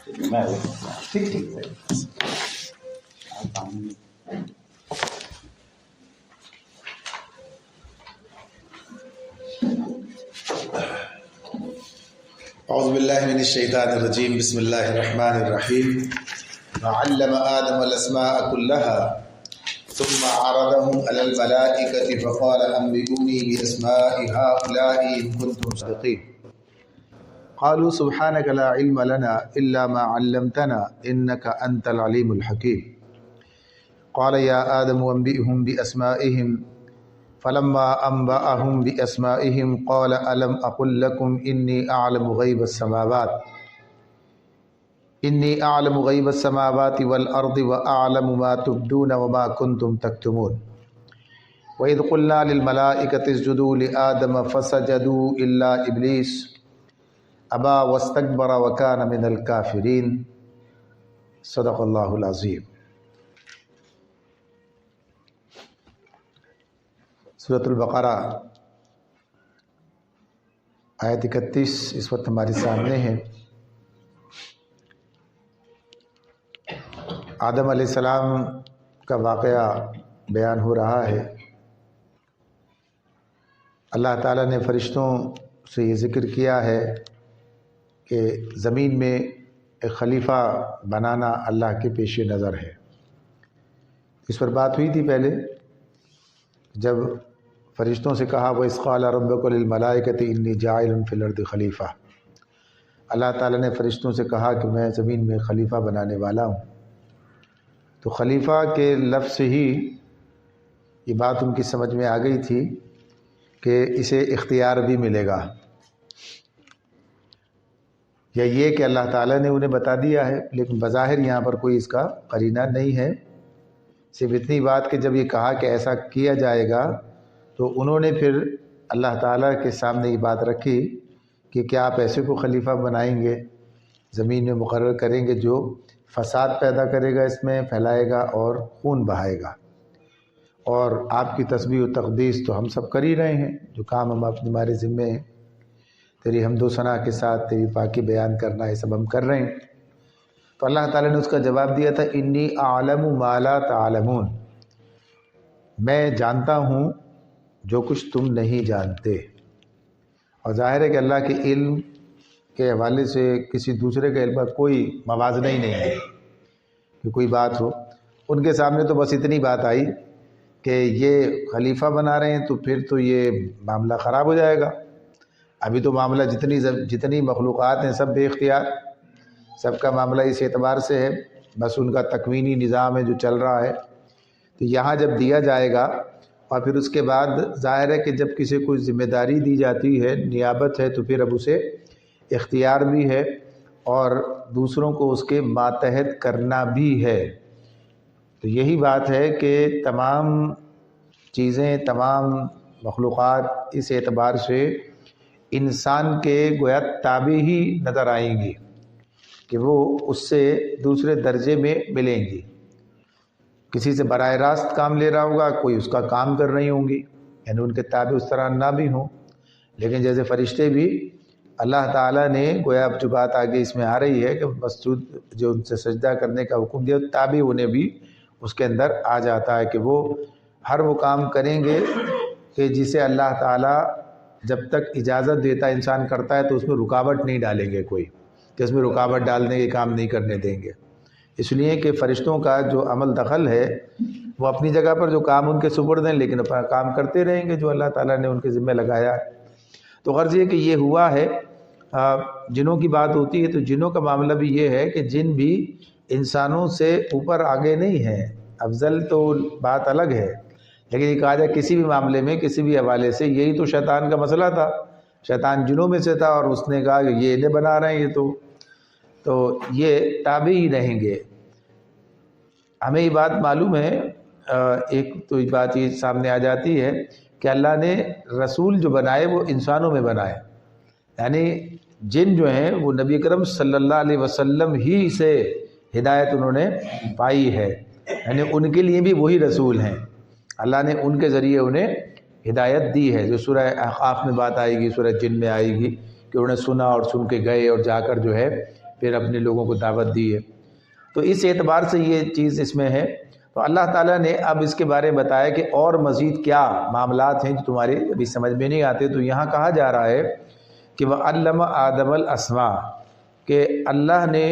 ٹھیک ٹھیک اعوذ باللہ من الشیطان الرجیم بسم اللہ الرحمن الرحیم وعلم آدم الاسماء كلها ثم عرضهم على الملائكة فقال أنبئوني بأسماء هؤلاء إن كنتم صادقين قالوا سبحانك لا علم لنا إلا ما علمتنا إنك أنت العليم الحكيم قال يا آدم أنبئهم بأسمائهم فلما أنبأهم بأسمائهم قال ألم أقل لكم إني أعلم غيب السماوات والأرض وأعلم ما تبدون وما كنتم تكتمون وإذ قلنا للملائكة اسجدوا لآدم فسجدوا إلا إبليس أبى واستكبر وكان من الكافرين صدق الله العظيم۔ سورۃ البقرہ آیت 31 اس وقت ہمارے سامنے ہے۔ آدم علیہ السلام کا واقعہ بیان ہو رہا ہے۔ اللہ تعالیٰ نے فرشتوں سے یہ ذکر کیا ہے کہ زمین میں ایک خلیفہ بنانا اللہ کے پیش نظر ہے۔ اس پر بات ہوئی تھی پہلے، جب فرشتوں سے کہا وَإِذْ قَالَ رَبُّكَ لِلْمَلَائِكَةِ إِنِّي جَاعِلٌ فِي الْأَرْضِ خَلِيفَةً، اللہ تعالیٰ نے فرشتوں سے کہا کہ میں زمین میں خلیفہ بنانے والا ہوں۔ تو خلیفہ کے لفظ سے ہی یہ بات ان کی سمجھ میں آ گئی تھی کہ اسے اختیار بھی ملے گا، یا یہ کہ اللہ تعالیٰ نے انہیں بتا دیا ہے، لیکن بظاہر یہاں پر کوئی اس کا قرینہ نہیں ہے۔ صرف اتنی بات کہ جب یہ کہا کہ ایسا کیا جائے گا تو انہوں نے پھر اللہ تعالیٰ کے سامنے یہ بات رکھی کہ کیا آپ ایسے کو خلیفہ بنائیں گے، زمین میں مقرر کریں گے جو فساد پیدا کرے گا، اس میں پھیلائے گا اور خون بہائے گا، اور آپ کی تسبیح و تقدیس تو ہم سب کر ہی رہے ہیں، جو کام ہم اپنے ہمارے ذمے ہیں، تیری حمد و ثنا کے ساتھ تیری پاکی بیان کرنا، یہ سب ہم کر رہے ہیں۔ تو اللہ تعالیٰ نے اس کا جواب دیا تھا انی اعلم ما لا تعلمون، میں جانتا ہوں جو کچھ تم نہیں جانتے۔ اور ظاہر ہے کہ اللہ کے علم کے حوالے سے کسی دوسرے کے علم پر کوئی موازنہ ہی نہیں ہے کہ کوئی بات ہو۔ ان کے سامنے تو بس اتنی بات آئی کہ یہ خلیفہ بنا رہے ہیں تو پھر تو یہ معاملہ خراب ہو جائے گا۔ ابھی تو معاملہ جتنی مخلوقات ہیں سب بے اختیار، سب کا معاملہ اس اعتبار سے ہے، بس ان کا تکوینی نظام ہے جو چل رہا ہے۔ تو یہاں جب دیا جائے گا اور پھر اس کے بعد ظاہر ہے کہ جب کسی کو ذمہ داری دی جاتی ہے، نیابت ہے، تو پھر اب اسے اختیار بھی ہے اور دوسروں کو اس کے ماتحت کرنا بھی ہے۔ تو یہی بات ہے کہ تمام چیزیں، تمام مخلوقات اس اعتبار سے انسان کے گویا تابع ہی نظر آئیں گی کہ وہ اس سے دوسرے درجے میں ملیں گی۔ کسی سے براہ راست کام لے رہا ہوگا، کوئی اس کا کام کر رہی ہوں گی، یعنی ان کے تابع اس طرح نہ بھی ہوں، لیکن جیسے فرشتے بھی اللہ تعالیٰ نے گویا اب جو بات آگے اس میں آ رہی ہے کہ مسجود جو ان سے سجدہ کرنے کا حکم دیا، تابع انہیں بھی اس کے اندر آ جاتا ہے کہ وہ ہر وہ کام کریں گے کہ جسے اللہ تعالیٰ جب تک اجازت دیتا انسان کرتا ہے تو اس میں رکاوٹ نہیں ڈالیں گے، کوئی کہ اس میں رکاوٹ ڈالنے کے کام نہیں کرنے دیں گے۔ اس لیے کہ فرشتوں کا جو عمل دخل ہے وہ اپنی جگہ پر جو کام ان کے سپرد ہیں، لیکن اپنا کام کرتے رہیں گے جو اللہ تعالیٰ نے ان کے ذمہ لگایا ہے۔ تو غرض یہ کہ یہ ہوا ہے۔ جنوں کی بات ہوتی ہے تو جنوں کا معاملہ بھی یہ ہے کہ جن بھی انسانوں سے اوپر آگے نہیں ہیں، افضل تو بات الگ ہے، لیکن یہ کہا جائے کسی بھی معاملے میں کسی بھی حوالے سے، یہی تو شیطان کا مسئلہ تھا، شیطان جنوں میں سے تھا اور اس نے کہا کہ یہ انہیں بنا رہے ہیں، یہ تو یہ تابع ہی رہیں گے۔ ہمیں یہ بات معلوم ہے، ایک تو یہ بات یہ سامنے آ جاتی ہے کہ اللہ نے رسول جو بنائے وہ انسانوں میں بنائے، یعنی جن جو ہیں وہ نبی اکرم صلی اللہ علیہ وسلم ہی سے ہدایت انہوں نے پائی ہے، یعنی ان کے لیے بھی وہی رسول ہیں، اللہ نے ان کے ذریعے انہیں ہدایت دی ہے، جو سورہ احقاف میں بات آئے گی، سورہ جن میں آئے گی کہ انہوں نے سنا اور سن کے گئے اور جا کر جو ہے پھر اپنے لوگوں کو دعوت دی ہے۔ تو اس اعتبار سے یہ چیز اس میں ہے۔ تو اللہ تعالیٰ نے اب اس کے بارے میں بتایا کہ اور مزید کیا معاملات ہیں جو تمہارے ابھی سمجھ میں نہیں آتے۔ تو یہاں کہا جا رہا ہے کہ وَعَلَّمَ آدَمَ الْأَسْمَاءَ، کہ اللہ نے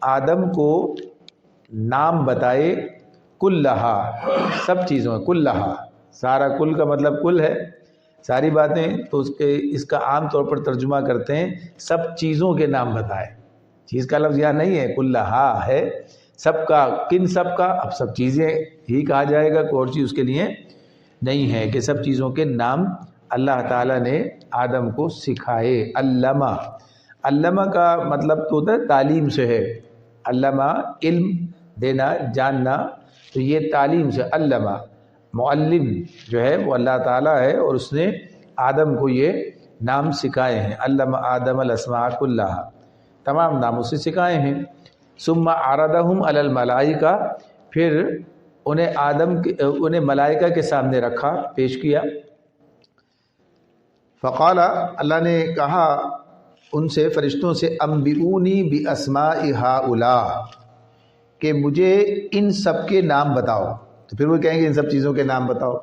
آدم کو نام بتائے، کلھا، سب چیزوں میں، کلھا، سارا، کل کا مطلب کل ہے، ساری باتیں، تو اس کا عام طور پر ترجمہ کرتے ہیں سب چیزوں کے نام بتائے۔ چیز کا لفظ یہاں نہیں ہے، کلھا ہے، سب کا، کن سب کا، اب سب چیزیں ہی کہا جائے گا، کوئی اور چیز اس کے لیے نہیں ہے، کہ سب چیزوں کے نام اللہ تعالیٰ نے آدم کو سکھائے۔ علمہ، علمہ کا مطلب تو ہوتا ہے تعلیم سے ہے، علمہ علم دینا، جاننا، تو یہ تعلیم سے، علمہ، معلم جو ہے وہ اللہ تعالیٰ ہے، اور اس نے آدم کو یہ نام سکھائے ہیں۔ علم آدم الاسماء کلھا، تمام نام اسے سکھائے ہیں۔ ثم عرضهم علی الملائکہ، پھر انہیں ملائکہ کے سامنے رکھا، پیش کیا۔ فقال، اللہ نے کہا ان سے، فرشتوں سے، انبئونی باسماء ہؤلاء، کہ مجھے ان سب کے نام بتاؤ۔ تو پھر وہ کہیں گے ان سب چیزوں کے نام بتاؤ۔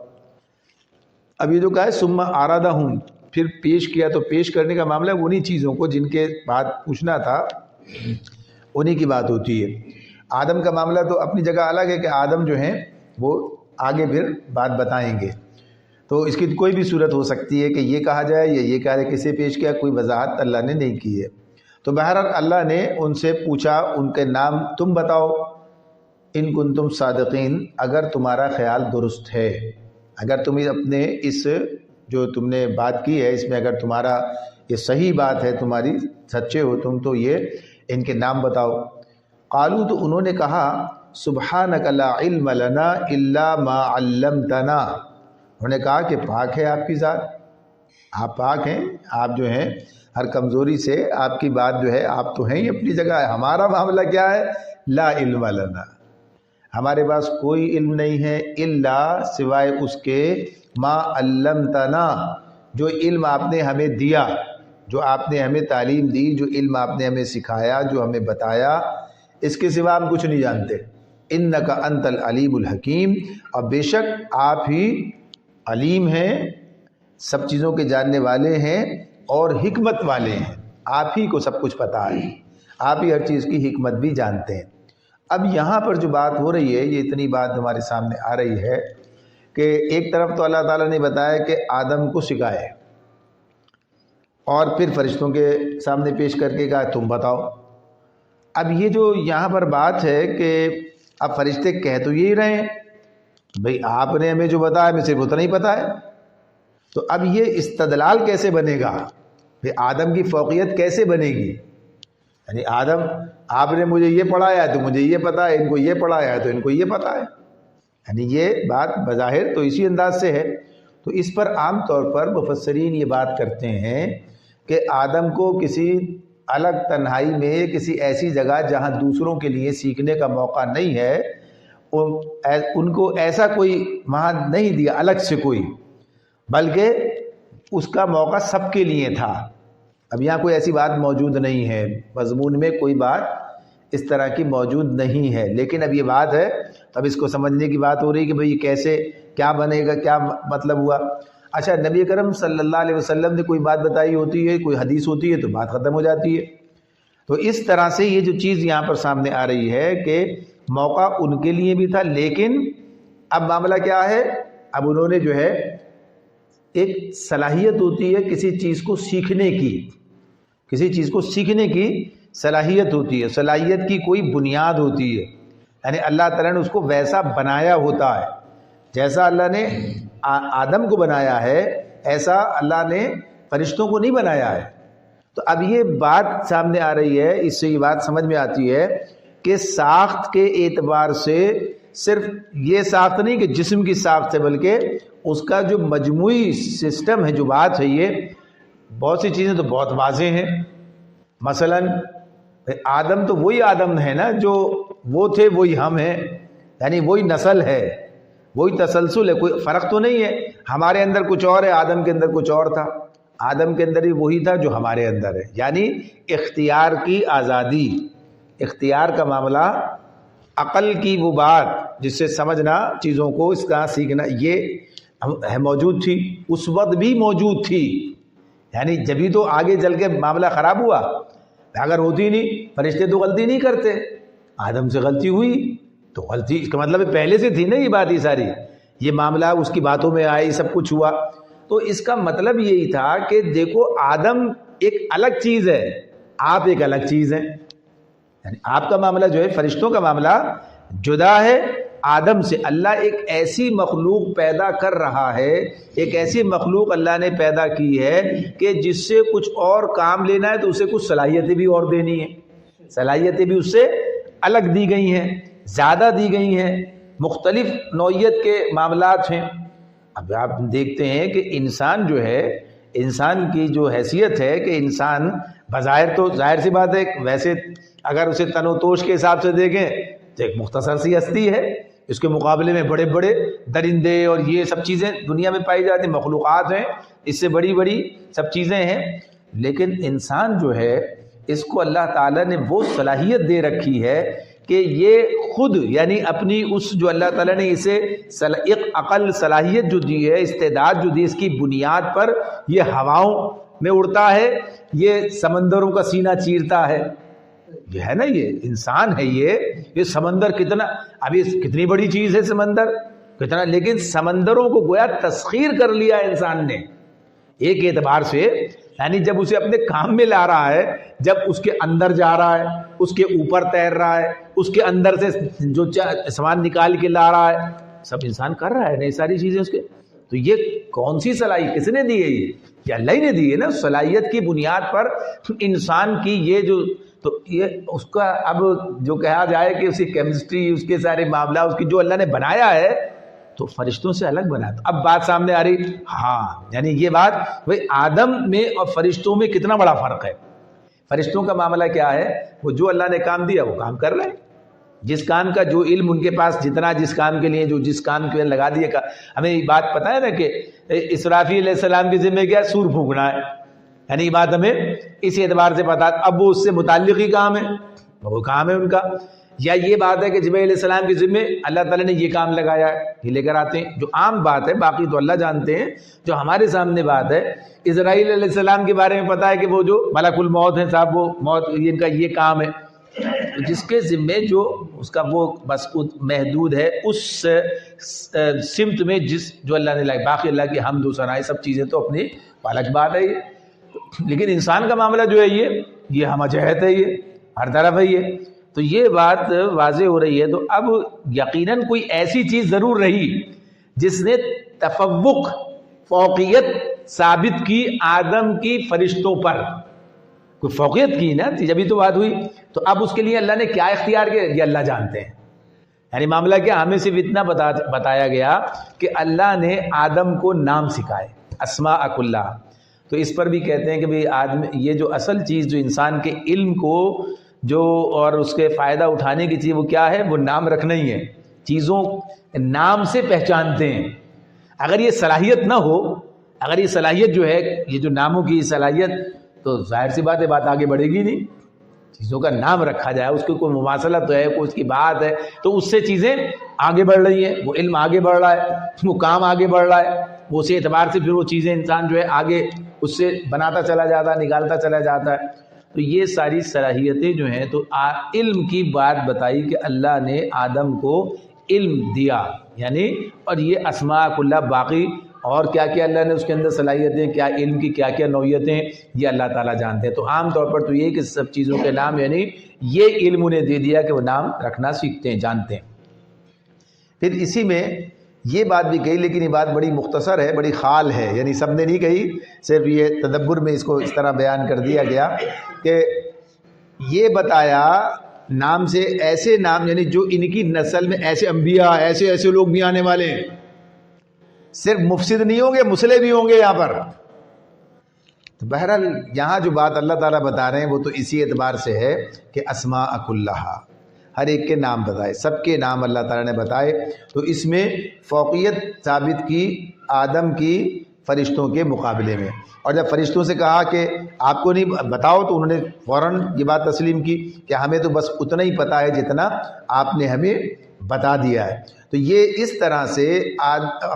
اب یہ جو کہا ہے ثم عرضهم، پھر پیش کیا، تو پیش کرنے کا معاملہ ہے انہی چیزوں کو جن کے بات پوچھنا تھا، انہی کی بات ہوتی ہے۔ آدم کا معاملہ تو اپنی جگہ الگ ہے کہ آدم جو ہیں وہ آگے پھر بات بتائیں گے، تو اس کی کوئی بھی صورت ہو سکتی ہے کہ یہ کہا جائے یا یہ کہا جائے، کسے پیش کیا، کوئی وضاحت اللہ نے نہیں کی ہے۔ تو بہرحال اللہ نے ان سے پوچھا، ان کے نام تم بتاؤ، ان کنتم صادقین، اگر تمہارا خیال درست ہے، اگر تم اپنے اس جو تم نے بات کی ہے اس میں اگر تمہارا یہ صحیح بات ہے، تمہاری سچے ہو تم، تو یہ ان کے نام بتاؤ۔ قالوا، تو انہوں نے کہا، سبحانک لا علم لنا الا ما علمتنا، انہوں نے کہا کہ پاک ہے آپ کی ذات، آپ پاک ہیں، آپ جو ہیں ہر کمزوری سے، آپ کی بات جو ہے، آپ تو ہیں ہی اپنی جگہ ہے، ہمارا معاملہ کیا ہے، لا علم لنا، ہمارے پاس کوئی علم نہیں ہے، الا، سوائے اس کے، ما علمتنا، جو علم آپ نے ہمیں دیا، جو آپ نے ہمیں تعلیم دی، جو علم آپ نے ہمیں سکھایا، جو ہمیں بتایا، اس کے سوا ہم کچھ نہیں جانتے۔ انک انت العلیم الحکیم، اور بے شک آپ ہی علیم ہیں، سب چیزوں کے جاننے والے ہیں اور حکمت والے ہیں، آپ ہی کو سب کچھ پتہ ہے، آپ ہی ہر چیز کی حکمت بھی جانتے ہیں۔ اب یہاں پر جو بات ہو رہی ہے، یہ اتنی بات ہمارے سامنے آ رہی ہے کہ ایک طرف تو اللہ تعالیٰ نے بتایا کہ آدم کو سکھائے، اور پھر فرشتوں کے سامنے پیش کر کے کہا تم بتاؤ۔ اب یہ جو یہاں پر بات ہے کہ اب فرشتے کہہ تو یہی رہے ہیں، بھئی آپ نے ہمیں جو بتایا ہمیں صرف اتنا ہی پتہ ہے، تو اب یہ استدلال کیسے بنے گا، پھر آدم کی فوقیت کیسے بنے گی؟ یعنی آدم، آپ نے مجھے یہ پڑھایا ہے تو مجھے یہ پتہ ہے، ان کو یہ پڑھایا ہے تو ان کو یہ پتہ ہے، یعنی یہ بات بظاہر تو اسی انداز سے ہے۔ تو اس پر عام طور پر مفسرین یہ بات کرتے ہیں کہ آدم کو کسی الگ تنہائی میں، کسی ایسی جگہ جہاں دوسروں کے لیے سیکھنے کا موقع نہیں ہے، ان کو ایسا کوئی وہاں نہیں دیا الگ سے کوئی، بلکہ اس کا موقع سب کے لیے تھا۔ اب یہاں کوئی ایسی بات موجود نہیں ہے، مضمون میں کوئی بات اس طرح کی موجود نہیں ہے، لیکن اب یہ بات ہے تو اب اس کو سمجھنے کی بات ہو رہی کہ بھئی یہ کیسے، کیا بنے گا، کیا مطلب ہوا۔ اچھا، نبی کرم صلی اللہ علیہ وسلم نے کوئی بات بتائی ہوتی ہے، کوئی حدیث ہوتی ہے تو بات ختم ہو جاتی ہے۔ تو اس طرح سے یہ جو چیز یہاں پر سامنے آ رہی ہے کہ موقع ان کے لیے بھی تھا، لیکن اب معاملہ کیا ہے، اب انہوں نے جو ہے، ایک صلاحیت ہوتی ہے کسی چیز کو سیکھنے کی، کسی چیز کو سیکھنے کی صلاحیت ہوتی ہے، صلاحیت کی کوئی بنیاد ہوتی ہے، یعنی اللہ تعالیٰ نے اس کو ویسا بنایا ہوتا ہے، جیسا اللہ نے آدم کو بنایا ہے ایسا اللہ نے فرشتوں کو نہیں بنایا ہے۔ تو اب یہ بات سامنے آ رہی ہے، اس سے یہ بات سمجھ میں آتی ہے کہ ساخت کے اعتبار سے صرف یہ ساخت نہیں کہ جسم کی ساخت ہے، بلکہ اس کا جو مجموعی سسٹم ہے، جو بات ہے، یہ بہت سی چیزیں تو بہت واضح ہیں۔ مثلا آدم تو وہی آدم ہے نا جو وہ تھے، وہی ہم ہیں، یعنی وہی نسل ہے، وہی تسلسل ہے، کوئی فرق تو نہیں ہے، ہمارے اندر کچھ اور ہے، آدم کے اندر کچھ اور تھا۔ آدم کے اندر ہی وہی تھا جو ہمارے اندر ہے، یعنی اختیار کی آزادی، اختیار کا معاملہ، عقل کی وہ بات جس سے سمجھنا چیزوں کو، اس کا سیکھنا، یہ موجود تھی، اس وقت بھی موجود تھی، یعنی جبھی تو آگے چل کے معاملہ خراب ہوا، اگر ہوتی نہیں، فرشتے تو غلطی نہیں کرتے، آدم سے غلطی ہوئی تو غلطی، اس کا مطلب پہلے سے تھی نا یہ بات، یہ ساری یہ معاملہ اس کی باتوں میں آئے، سب کچھ ہوا، تو اس کا مطلب یہی تھا کہ دیکھو آدم ایک الگ چیز ہے، آپ ایک الگ چیز ہیں، یعنی آپ کا معاملہ جو ہے، فرشتوں کا معاملہ جدا ہے آدم سے۔ اللہ ایک ایسی مخلوق پیدا کر رہا ہے، ایک ایسی مخلوق اللہ نے پیدا کی ہے کہ جس سے کچھ اور کام لینا ہے تو اسے کچھ صلاحیتیں بھی اور دینی ہیں، صلاحیتیں بھی اس سے الگ دی گئی ہیں، زیادہ دی گئی ہیں، مختلف نوعیت کے معاملات ہیں۔ اب آپ دیکھتے ہیں کہ انسان جو ہے، انسان کی جو حیثیت ہے کہ انسان بظاہر تو ظاہر سی بات ہے، ویسے اگر اسے تن و توش کے حساب سے دیکھیں تو ایک مختصر سی ہستی ہے، اس کے مقابلے میں بڑے بڑے درندے اور یہ سب چیزیں دنیا میں پائی جاتی ہیں، مخلوقات ہیں، اس سے بڑی بڑی سب چیزیں ہیں، لیکن انسان جو ہے اس کو اللہ تعالیٰ نے وہ صلاحیت دے رکھی ہے کہ یہ خود، یعنی اپنی اس جو اللہ تعالیٰ نے اسے ایک عقل صلاحیت جو دی ہے، استعداد جو دی، اس کی بنیاد پر یہ ہواؤں میں اڑتا ہے، یہ سمندروں کا سینہ چیرتا ہے، یہ ہے نا، یہ انسان ہے، یہ سمندر کتنا، اب یہ کتنی بڑی چیز ہے سمندر کتنا، لیکن سمندروں کو گویا تسخیر کر لیا انسان نے ایک اعتبار سے، یعنی جب اسے اپنے کام میں لا رہا ہے، جب اس کے اندر جا رہا ہے، اس کے اوپر تیر رہا ہے، اس کے اندر سے جو سامان نکال کے لا رہا ہے، سب انسان کر رہا ہے نا، یہ ساری چیزیں اس کے، تو یہ کون سی صلاحیت کس نے دی ہے؟ یہ اللہ ہی نے دی ہے نا، صلاحیت کی بنیاد پر انسان کی یہ جو، تو یہ اس کا اب جو کہا جائے کہ اس کی کیمسٹری، اس کے سارے معاملہ، اس کی جو اللہ نے بنایا ہے تو فرشتوں سے الگ بنا۔ تو اب بات سامنے آ رہی، ہاں یعنی یہ بات بھائی آدم میں اور فرشتوں میں کتنا بڑا فرق ہے۔ فرشتوں کا معاملہ کیا ہے، وہ جو اللہ نے کام دیا وہ کام کر رہے ہیں، جس کام کا جو علم ان کے پاس جتنا، جس کام کے لیے جو جس کام کے لیے لگا دیا، ہمیں یہ بات پتہ ہے نا کہ اسرافیل علیہ السلام کے ذمہ کیا، سور پھونکنا ہے، یعنی یہ بات ہمیں اس اعتبار سے پتا، اب وہ اس سے متعلق ہی کام ہے، وہ کام ہے ان کا، یا یہ بات ہے کہ جبرائیل علیہ السلام کے ذمہ اللہ تعالیٰ نے یہ کام لگایا ہے، یہ لے کر آتے ہیں، جو عام بات ہے، باقی تو اللہ جانتے ہیں، جو ہمارے سامنے بات ہے، اسرائیل علیہ السلام کے بارے میں پتا ہے کہ وہ جو ملک الموت ہیں صاحب، وہ موت ان کا یہ کام ہے، جس کے ذمہ جو اس کا وہ بس محدود ہے اس سمت میں جس جو اللہ نے لائے، باقی اللہ کی حمد و ثنا سب چیزیں تو اپنی الگ بات ہے یہ، لیکن انسان کا معاملہ جو ہے یہ ہم جہت ہے، یہ ہر طرف ہے، یہ تو یہ بات واضح ہو رہی ہے۔ تو اب یقیناً کوئی ایسی چیز ضرور رہی جس نے تفوق، فوقیت ثابت کی آدم کی فرشتوں پر، کوئی فوقیت کی نا، جبھی تو بات ہوئی، تو اب اس کے لیے اللہ نے کیا اختیار کیا یہ اللہ جانتے ہیں، یعنی معاملہ کیا، ہمیں صرف اتنا بتایا گیا کہ اللہ نے آدم کو نام سکھائے، اسماء کلھا، تو اس پر بھی کہتے ہیں کہ بھئی آدمی، یہ جو اصل چیز جو انسان کے علم کو جو اور اس کے فائدہ اٹھانے کی چیز وہ کیا ہے، وہ نام رکھنا ہی ہے، چیزوں نام سے پہچانتے ہیں۔ اگر یہ صلاحیت نہ ہو، اگر یہ صلاحیت جو ہے، یہ جو ناموں کی صلاحیت، تو ظاہر سی بات ہے بات آگے بڑھے گی نہیں، چیزوں کا نام رکھا جائے، اس کی کوئی مماثلت ہے، کوئی اس کی بات ہے، تو اس سے چیزیں آگے بڑھ رہی ہیں، وہ علم آگے بڑھ رہا ہے، وہ کام آگے بڑھ رہا ہے، وہ اسی اعتبار سے پھر وہ چیزیں انسان جو ہے آگے اس سے بناتا چلا جاتا ہے، نکالتا چلا جاتا ہے۔ تو یہ ساری صلاحیتیں جو ہیں، تو علم کی بات بتائی کہ اللہ نے آدم کو علم دیا، یعنی اور یہ اسماء کلھا، باقی اور کیا کیا اللہ نے اس کے اندر صلاحیتیں، کیا علم کی کیا کیا نوعیتیں، یہ اللہ تعالیٰ جانتے ہیں۔ تو عام طور پر تو یہ کہ سب چیزوں کے نام، یعنی یہ علم انہیں دے دیا کہ وہ نام رکھنا سیکھتے ہیں، جانتے ہیں۔ پھر اسی میں یہ بات بھی کہی، لیکن یہ بات بڑی مختصر ہے، بڑی خال ہے، یعنی سب نے نہیں کہی، صرف یہ تدبر میں اس کو اس طرح بیان کر دیا گیا کہ یہ بتایا نام سے، ایسے نام یعنی جو ان کی نسل میں ایسے انبیاء، ایسے ایسے لوگ بھی آنے والے ہیں، صرف مفسد نہیں ہوں گے، مصلح بھی ہوں گے یہاں پر۔ تو بہرحال یہاں جو بات اللہ تعالیٰ بتا رہے ہیں وہ تو اسی اعتبار سے ہے کہ اسماء کلھا، ہر ایک کے نام بتائے، سب کے نام اللہ تعالیٰ نے بتائے، تو اس میں فوقیت ثابت کی آدم کی فرشتوں کے مقابلے میں. اور جب فرشتوں سے کہا کہ آپ کو نہیں بتاؤ تو انہوں نے فوراً یہ بات تسلیم کی کہ ہمیں تو بس اتنا ہی پتہ ہے جتنا آپ نے ہمیں بتا دیا ہے. تو یہ اس طرح سے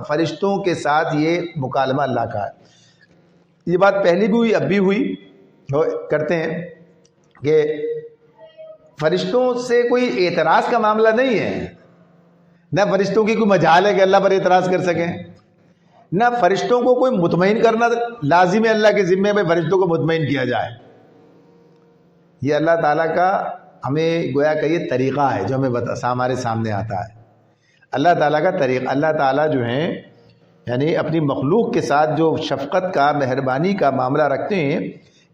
فرشتوں کے ساتھ یہ مکالمہ اللہ کا ہے. یہ بات پہلی بھی ہوئی اب بھی ہوئی کرتے ہیں کہ فرشتوں سے کوئی اعتراض کا معاملہ نہیں ہے. نہ فرشتوں کی کوئی مجال ہے کہ اللہ پر اعتراض کر سکیں, نہ فرشتوں کو کوئی مطمئن کرنا لازم ہے اللہ کے ذمے میں فرشتوں کو مطمئن کیا جائے. یہ اللہ تعالیٰ کا ہمیں گویا کہ یہ طریقہ ہے جو ہمیں ہمارے سامنے آتا ہے. اللہ تعالیٰ کا طریقہ, اللہ تعالیٰ جو ہیں یعنی اپنی مخلوق کے ساتھ جو شفقت کا مہربانی کا معاملہ رکھتے ہیں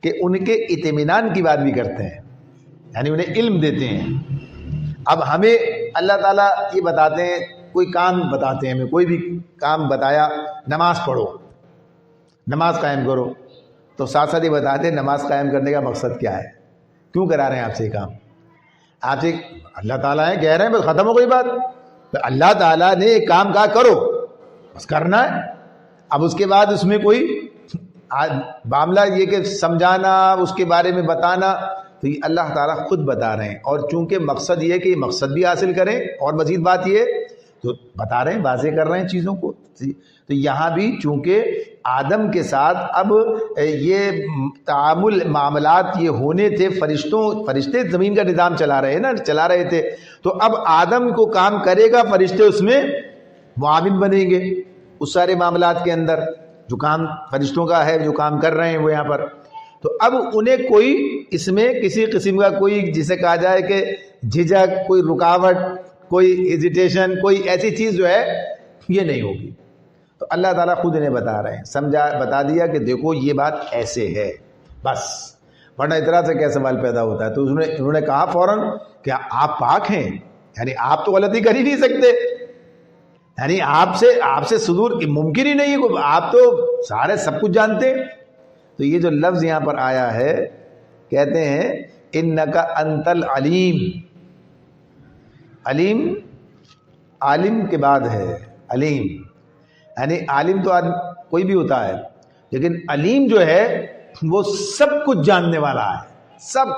کہ ان کے اطمینان کی بات بھی کرتے ہیں, یعنی انہیں علم دیتے ہیں. اب ہمیں اللہ تعالیٰ یہ بتاتے ہیں, کوئی کام بتاتے ہیں, ہمیں کوئی بھی کام بتایا, نماز پڑھو, نماز قائم کرو, تو ساتھ ساتھ یہ بتاتے ہیں نماز قائم کرنے کا مقصد کیا ہے, کیوں کرا رہے ہیں آپ سے یہ کام. آپ سے اللہ تعالیٰ ہیں کہہ رہے ہیں بس ختم ہو گئی بات. تو اللہ تعالیٰ نے ایک کام کہا کرو, بس کرنا ہے. اب اس کے بعد اس میں کوئی معاملہ یہ کہ سمجھانا, اس کے بارے میں بتانا, تو یہ اللہ تعالیٰ خود بتا رہے ہیں. اور چونکہ مقصد یہ ہے کہ یہ مقصد بھی حاصل کریں, اور مزید بات یہ تو بتا رہے ہیں, واضح کر رہے ہیں چیزوں کو. تو یہاں بھی چونکہ آدم کے ساتھ اب یہ تعامل معاملات یہ ہونے تھے, فرشتے زمین کا نظام چلا رہے تھے, تو اب آدم کو کام کرے گا, فرشتے اس میں معاون بنیں گے اس سارے معاملات کے اندر جو کام فرشتوں کا ہے, جو کام کر رہے ہیں وہ یہاں پر. تو اب انہیں کوئی اس میں کسی قسم کا کوئی جسے کہا جائے کہ جھجک, کوئی رکاوٹ, کوئی ہیزیٹیشن, کوئی ایسی چیز جو ہے یہ نہیں ہوگی. تو اللہ تعالیٰ خود انہیں بتا رہے ہیں, بتا دیا کہ دیکھو یہ بات ایسے ہے بس, ورنہ اطلاع سے کیا سوال پیدا ہوتا ہے. تو انہوں نے کہا فوراً کہ آپ پاک ہیں, یعنی آپ تو غلطی کر ہی نہیں سکتے, یعنی آپ سے صدور ممکن ہی نہیں ہے, آپ تو سارے سب کچھ جانتے ہیں. تو یہ جو لفظ یہاں پر آیا ہے, کہتے ہیں انک انت العلیم. علیم عالم کے بعد ہے علیم, یعنی عالم تو کوئی بھی ہوتا ہے, لیکن علیم جو ہے وہ سب کچھ جاننے والا ہے,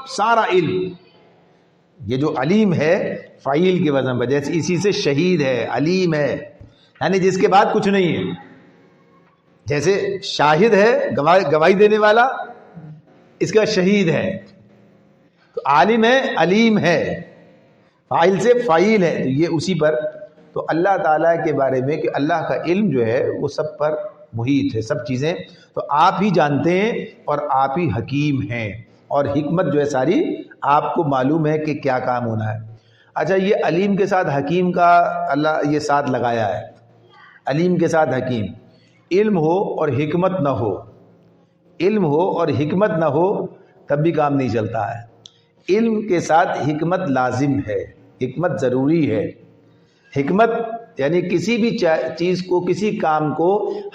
سارا علم. یہ جو علیم ہے فعیل کے وزن پر, جیسے اسی سے شہید ہے, علیم ہے, یعنی جس کے بعد کچھ نہیں ہے. جیسے شاہد ہے گواہی دینے والا, اس کا شہید ہے. تو عالم ہے, علیم ہے, فاعل سے فاعل ہے, تو یہ اسی پر. تو اللہ تعالیٰ کے بارے میں کہ اللہ کا علم جو ہے وہ سب پر محیط ہے, سب چیزیں تو آپ ہی جانتے ہیں, اور آپ ہی حکیم ہیں, اور حکمت جو ہے ساری آپ کو معلوم ہے کہ کیا کام ہونا ہے. اچھا, یہ علیم کے ساتھ حکیم کا اللہ یہ ساتھ لگایا ہے, علیم کے ساتھ حکیم. علم ہو اور حکمت نہ ہو, علم ہو اور حکمت نہ ہو تب بھی کام نہیں چلتا ہے. علم کے ساتھ حکمت لازم ہے, حکمت ضروری ہے. حکمت یعنی کسی بھی چیز کو, کسی کام کو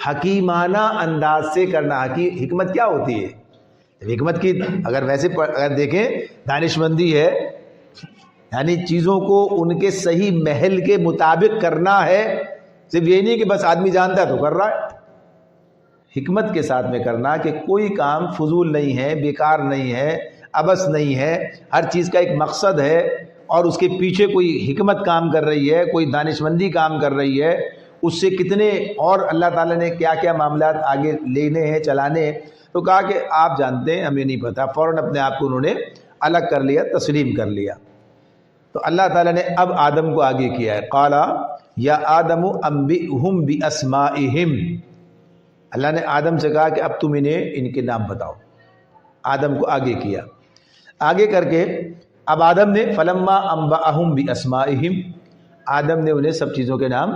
حکیمانہ انداز سے کرنا. حکمت کیا ہوتی ہے؟ حکمت کی اگر ویسے اگر دیکھیں دانش مندی ہے, یعنی چیزوں کو ان کے صحیح محل کے مطابق کرنا ہے. صرف یہ نہیں کہ بس آدمی جانتا ہے تو کر رہا ہے. حکمت کے ساتھ میں کرنا کہ کوئی کام فضول نہیں ہے, بیکار نہیں ہے, عبث نہیں ہے, ہر چیز کا ایک مقصد ہے, اور اس کے پیچھے کوئی حکمت کام کر رہی ہے, کوئی دانشمندی کام کر رہی ہے. اس سے کتنے اور اللہ تعالیٰ نے کیا کیا معاملات آگے لینے ہیں, چلانے ہیں. تو کہا کہ آپ جانتے ہیں, ہمیں نہیں پتہ. فوراً اپنے آپ کو انہوں نے الگ کر لیا, تسلیم کر لیا. تو اللہ تعالیٰ نے اب آدم کو آگے کیا ہے. قالا یا آدم انبئہم باسمائہم. اللہ نے آدم سے کہا کہ اب تم انہیں ان کے نام بتاؤ. آدم کو آگے کیا, آگے کر کے اب آدم نے فلما انبأہم باسمائہم, آدم نے انہیں سب چیزوں کے نام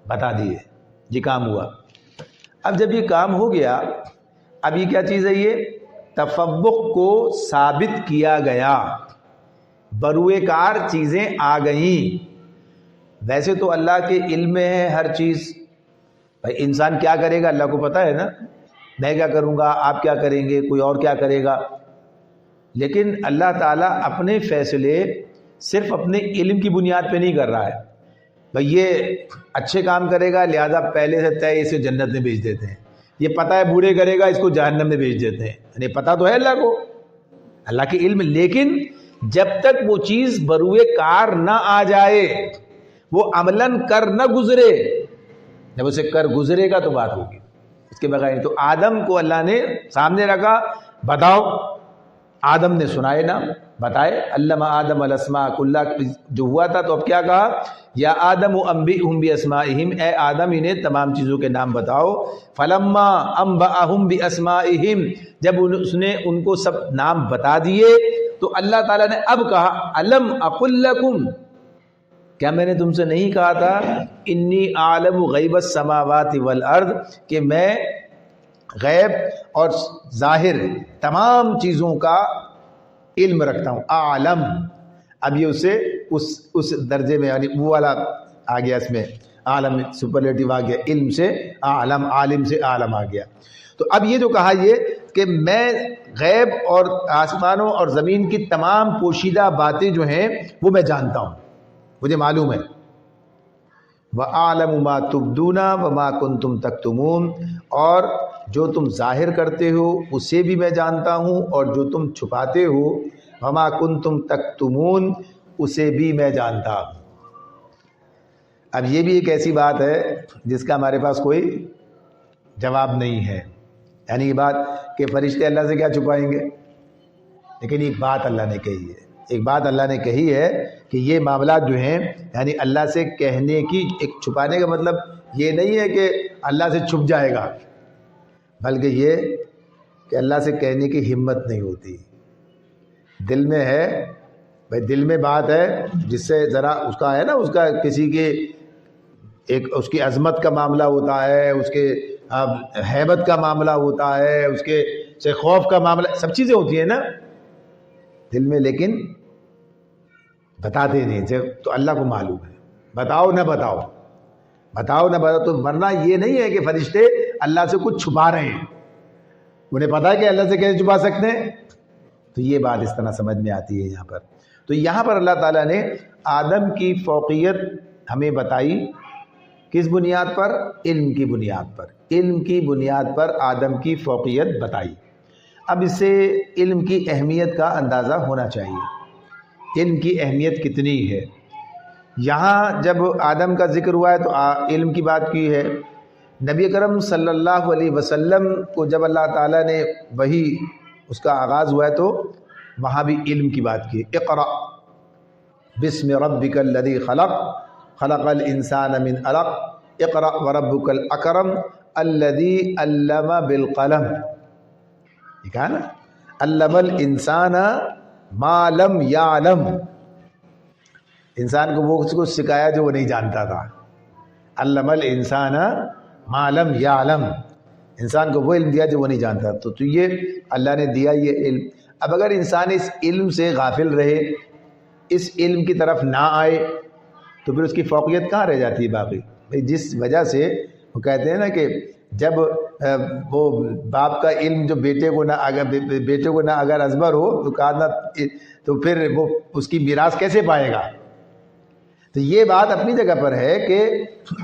بتا دیے. یہ کام ہوا. اب جب یہ کام ہو گیا, اب یہ کیا چیز ہے؟ یہ تفوق کو ثابت کیا گیا, بروئے کار چیزیں آ گئیں. ویسے تو اللہ کے علم میں ہے ہر چیز. بھائی انسان کیا کرے گا اللہ کو پتہ ہے نا, میں کیا کروں گا, آپ کیا کریں گے, کوئی اور کیا کرے گا. لیکن اللہ تعالیٰ اپنے فیصلے صرف اپنے علم کی بنیاد پہ نہیں کر رہا ہے. بھائی یہ اچھے کام کرے گا لہذا پہلے سے طے اسے جنت میں بھیج دیتے ہیں, یہ پتہ ہے برے کرے گا، اس کو جہنم میں بھیج دیتے ہیں، یعنی پتہ تو ہے اللہ کو، اللہ کے علم، لیکن جب تک وہ چیز بروئے کار نہ آ جائے، وہ عملاً کر نہ گزرے، جب اسے کر گزرے گا تو بات ہوگی، اس کے بغیر نہیں۔ تو آدم کو اللہ نے سامنے رکھا، بتاؤ، آدم نے سنائے نا، بتائے، علم آدم الاسماء کلها جو ہوا تھا، تو اب کیا کہا، یا آدم انبئہم باسمائہم، اے آدم انہیں تمام چیزوں کے نام بتاؤ، فلما انبأہم باسمائہم، جب اس نے ان کو سب نام بتا دیے، تو اللہ تعالیٰ نے اب کہا، الم اقل لکم، کیا میں نے تم سے نہیں کہا تھا، انی اعلم غیب السماوات والارض، کہ میں غیب اور ظاہر تمام چیزوں کا علم رکھتا ہوں، عالم، اب یہ اسے اس درجے میں، یعنی وہ والا آ گیا، اس میں عالم سپرلیٹو آ گیا، علم سے عالم، عالم سے عالم آ گیا۔ تو اب یہ جو کہا یہ کہ میں غیب اور آسمانوں اور زمین کی تمام پوشیدہ باتیں جو ہیں وہ میں جانتا ہوں، مجھے معلوم ہے، وَأَعْلَمُ مَا تُبْدُونَ وَمَا كُنْتُمْ تَكْتُمُونَ، اور جو تم ظاہر کرتے ہو اسے بھی میں جانتا ہوں، اور جو تم چھپاتے ہو وَمَا كُنْتُمْ تَكْتُمُونَ اسے بھی میں جانتا ہوں۔ اب یہ بھی ایک ایسی بات ہے جس کا ہمارے پاس کوئی جواب نہیں ہے، یعنی یہ بات کہ فرشتے اللہ سے کیا چھپائیں گے، لیکن ایک بات اللہ نے کہی ہے، ایک بات اللہ نے کہی ہے کہ یہ معاملات جو ہیں، یعنی اللہ سے کہنے کی، ایک چھپانے کا مطلب یہ نہیں ہے کہ اللہ سے چھپ جائے گا، بلکہ یہ کہ اللہ سے کہنے کی ہمت نہیں ہوتی، دل میں ہے، بھائی دل میں بات ہے جس سے ذرا اس کا ہے نا، اس کا کسی کے ایک اس کی عظمت کا معاملہ ہوتا ہے، اس کے ہیبت کا معاملہ ہوتا ہے، اس کے سے خوف کا معاملہ، سب چیزیں ہوتی ہیں نا دل میں، لیکن بتاتے نہیں، تو اللہ کو معلوم ہے، بتاؤ نہ بتاؤ، بتاؤ نہ بتاؤ، تو ورنہ یہ نہیں ہے کہ فرشتے اللہ سے کچھ چھپا رہے ہیں، انہیں پتا ہے کہ اللہ سے کیسے چھپا سکتے ہیں، تو یہ بات اس طرح سمجھ میں آتی ہے یہاں پر۔ تو یہاں پر اللہ تعالیٰ نے آدم کی فوقیت ہمیں بتائی، کس بنیاد پر، علم کی بنیاد پر، علم کی بنیاد پر آدم کی فوقیت بتائی۔ اب اس سے علم کی اہمیت کا اندازہ ہونا چاہیے، علم کی اہمیت کتنی ہے۔ یہاں جب آدم کا ذکر ہوا ہے تو علم کی بات کی ہے، نبی کرم صلی اللہ علیہ وسلم کو جب اللہ تعالیٰ نے وحی اس کا آغاز ہوا ہے تو وہاں بھی علم کی بات کی، اقرأ بسم ربک الذی خلق خلق الانسان من علق اقرأ وربک الاکرم الذی علم بالقلم، یہ کہا نا، علم الانسان ما لم یعلم، انسان کو وہ اس کو سکھایا جو وہ نہیں جانتا تھا، علم الانسان ما لم یعلم، انسان کو وہ علم دیا جو وہ نہیں جانتا، تو یہ اللہ نے دیا یہ علم۔ اب اگر انسان اس علم سے غافل رہے، اس علم کی طرف نہ آئے، تو پھر اس کی فوقیت کہاں رہ جاتی ہے باقی؟ بھئی جس وجہ سے وہ کہتے ہیں نا کہ جب وہ باپ کا علم جو بیٹے کو نہ اگر ازبر ہو تو کہا نہ، تو پھر وہ اس کی میراث کیسے پائے گا؟ تو یہ بات اپنی جگہ پر ہے کہ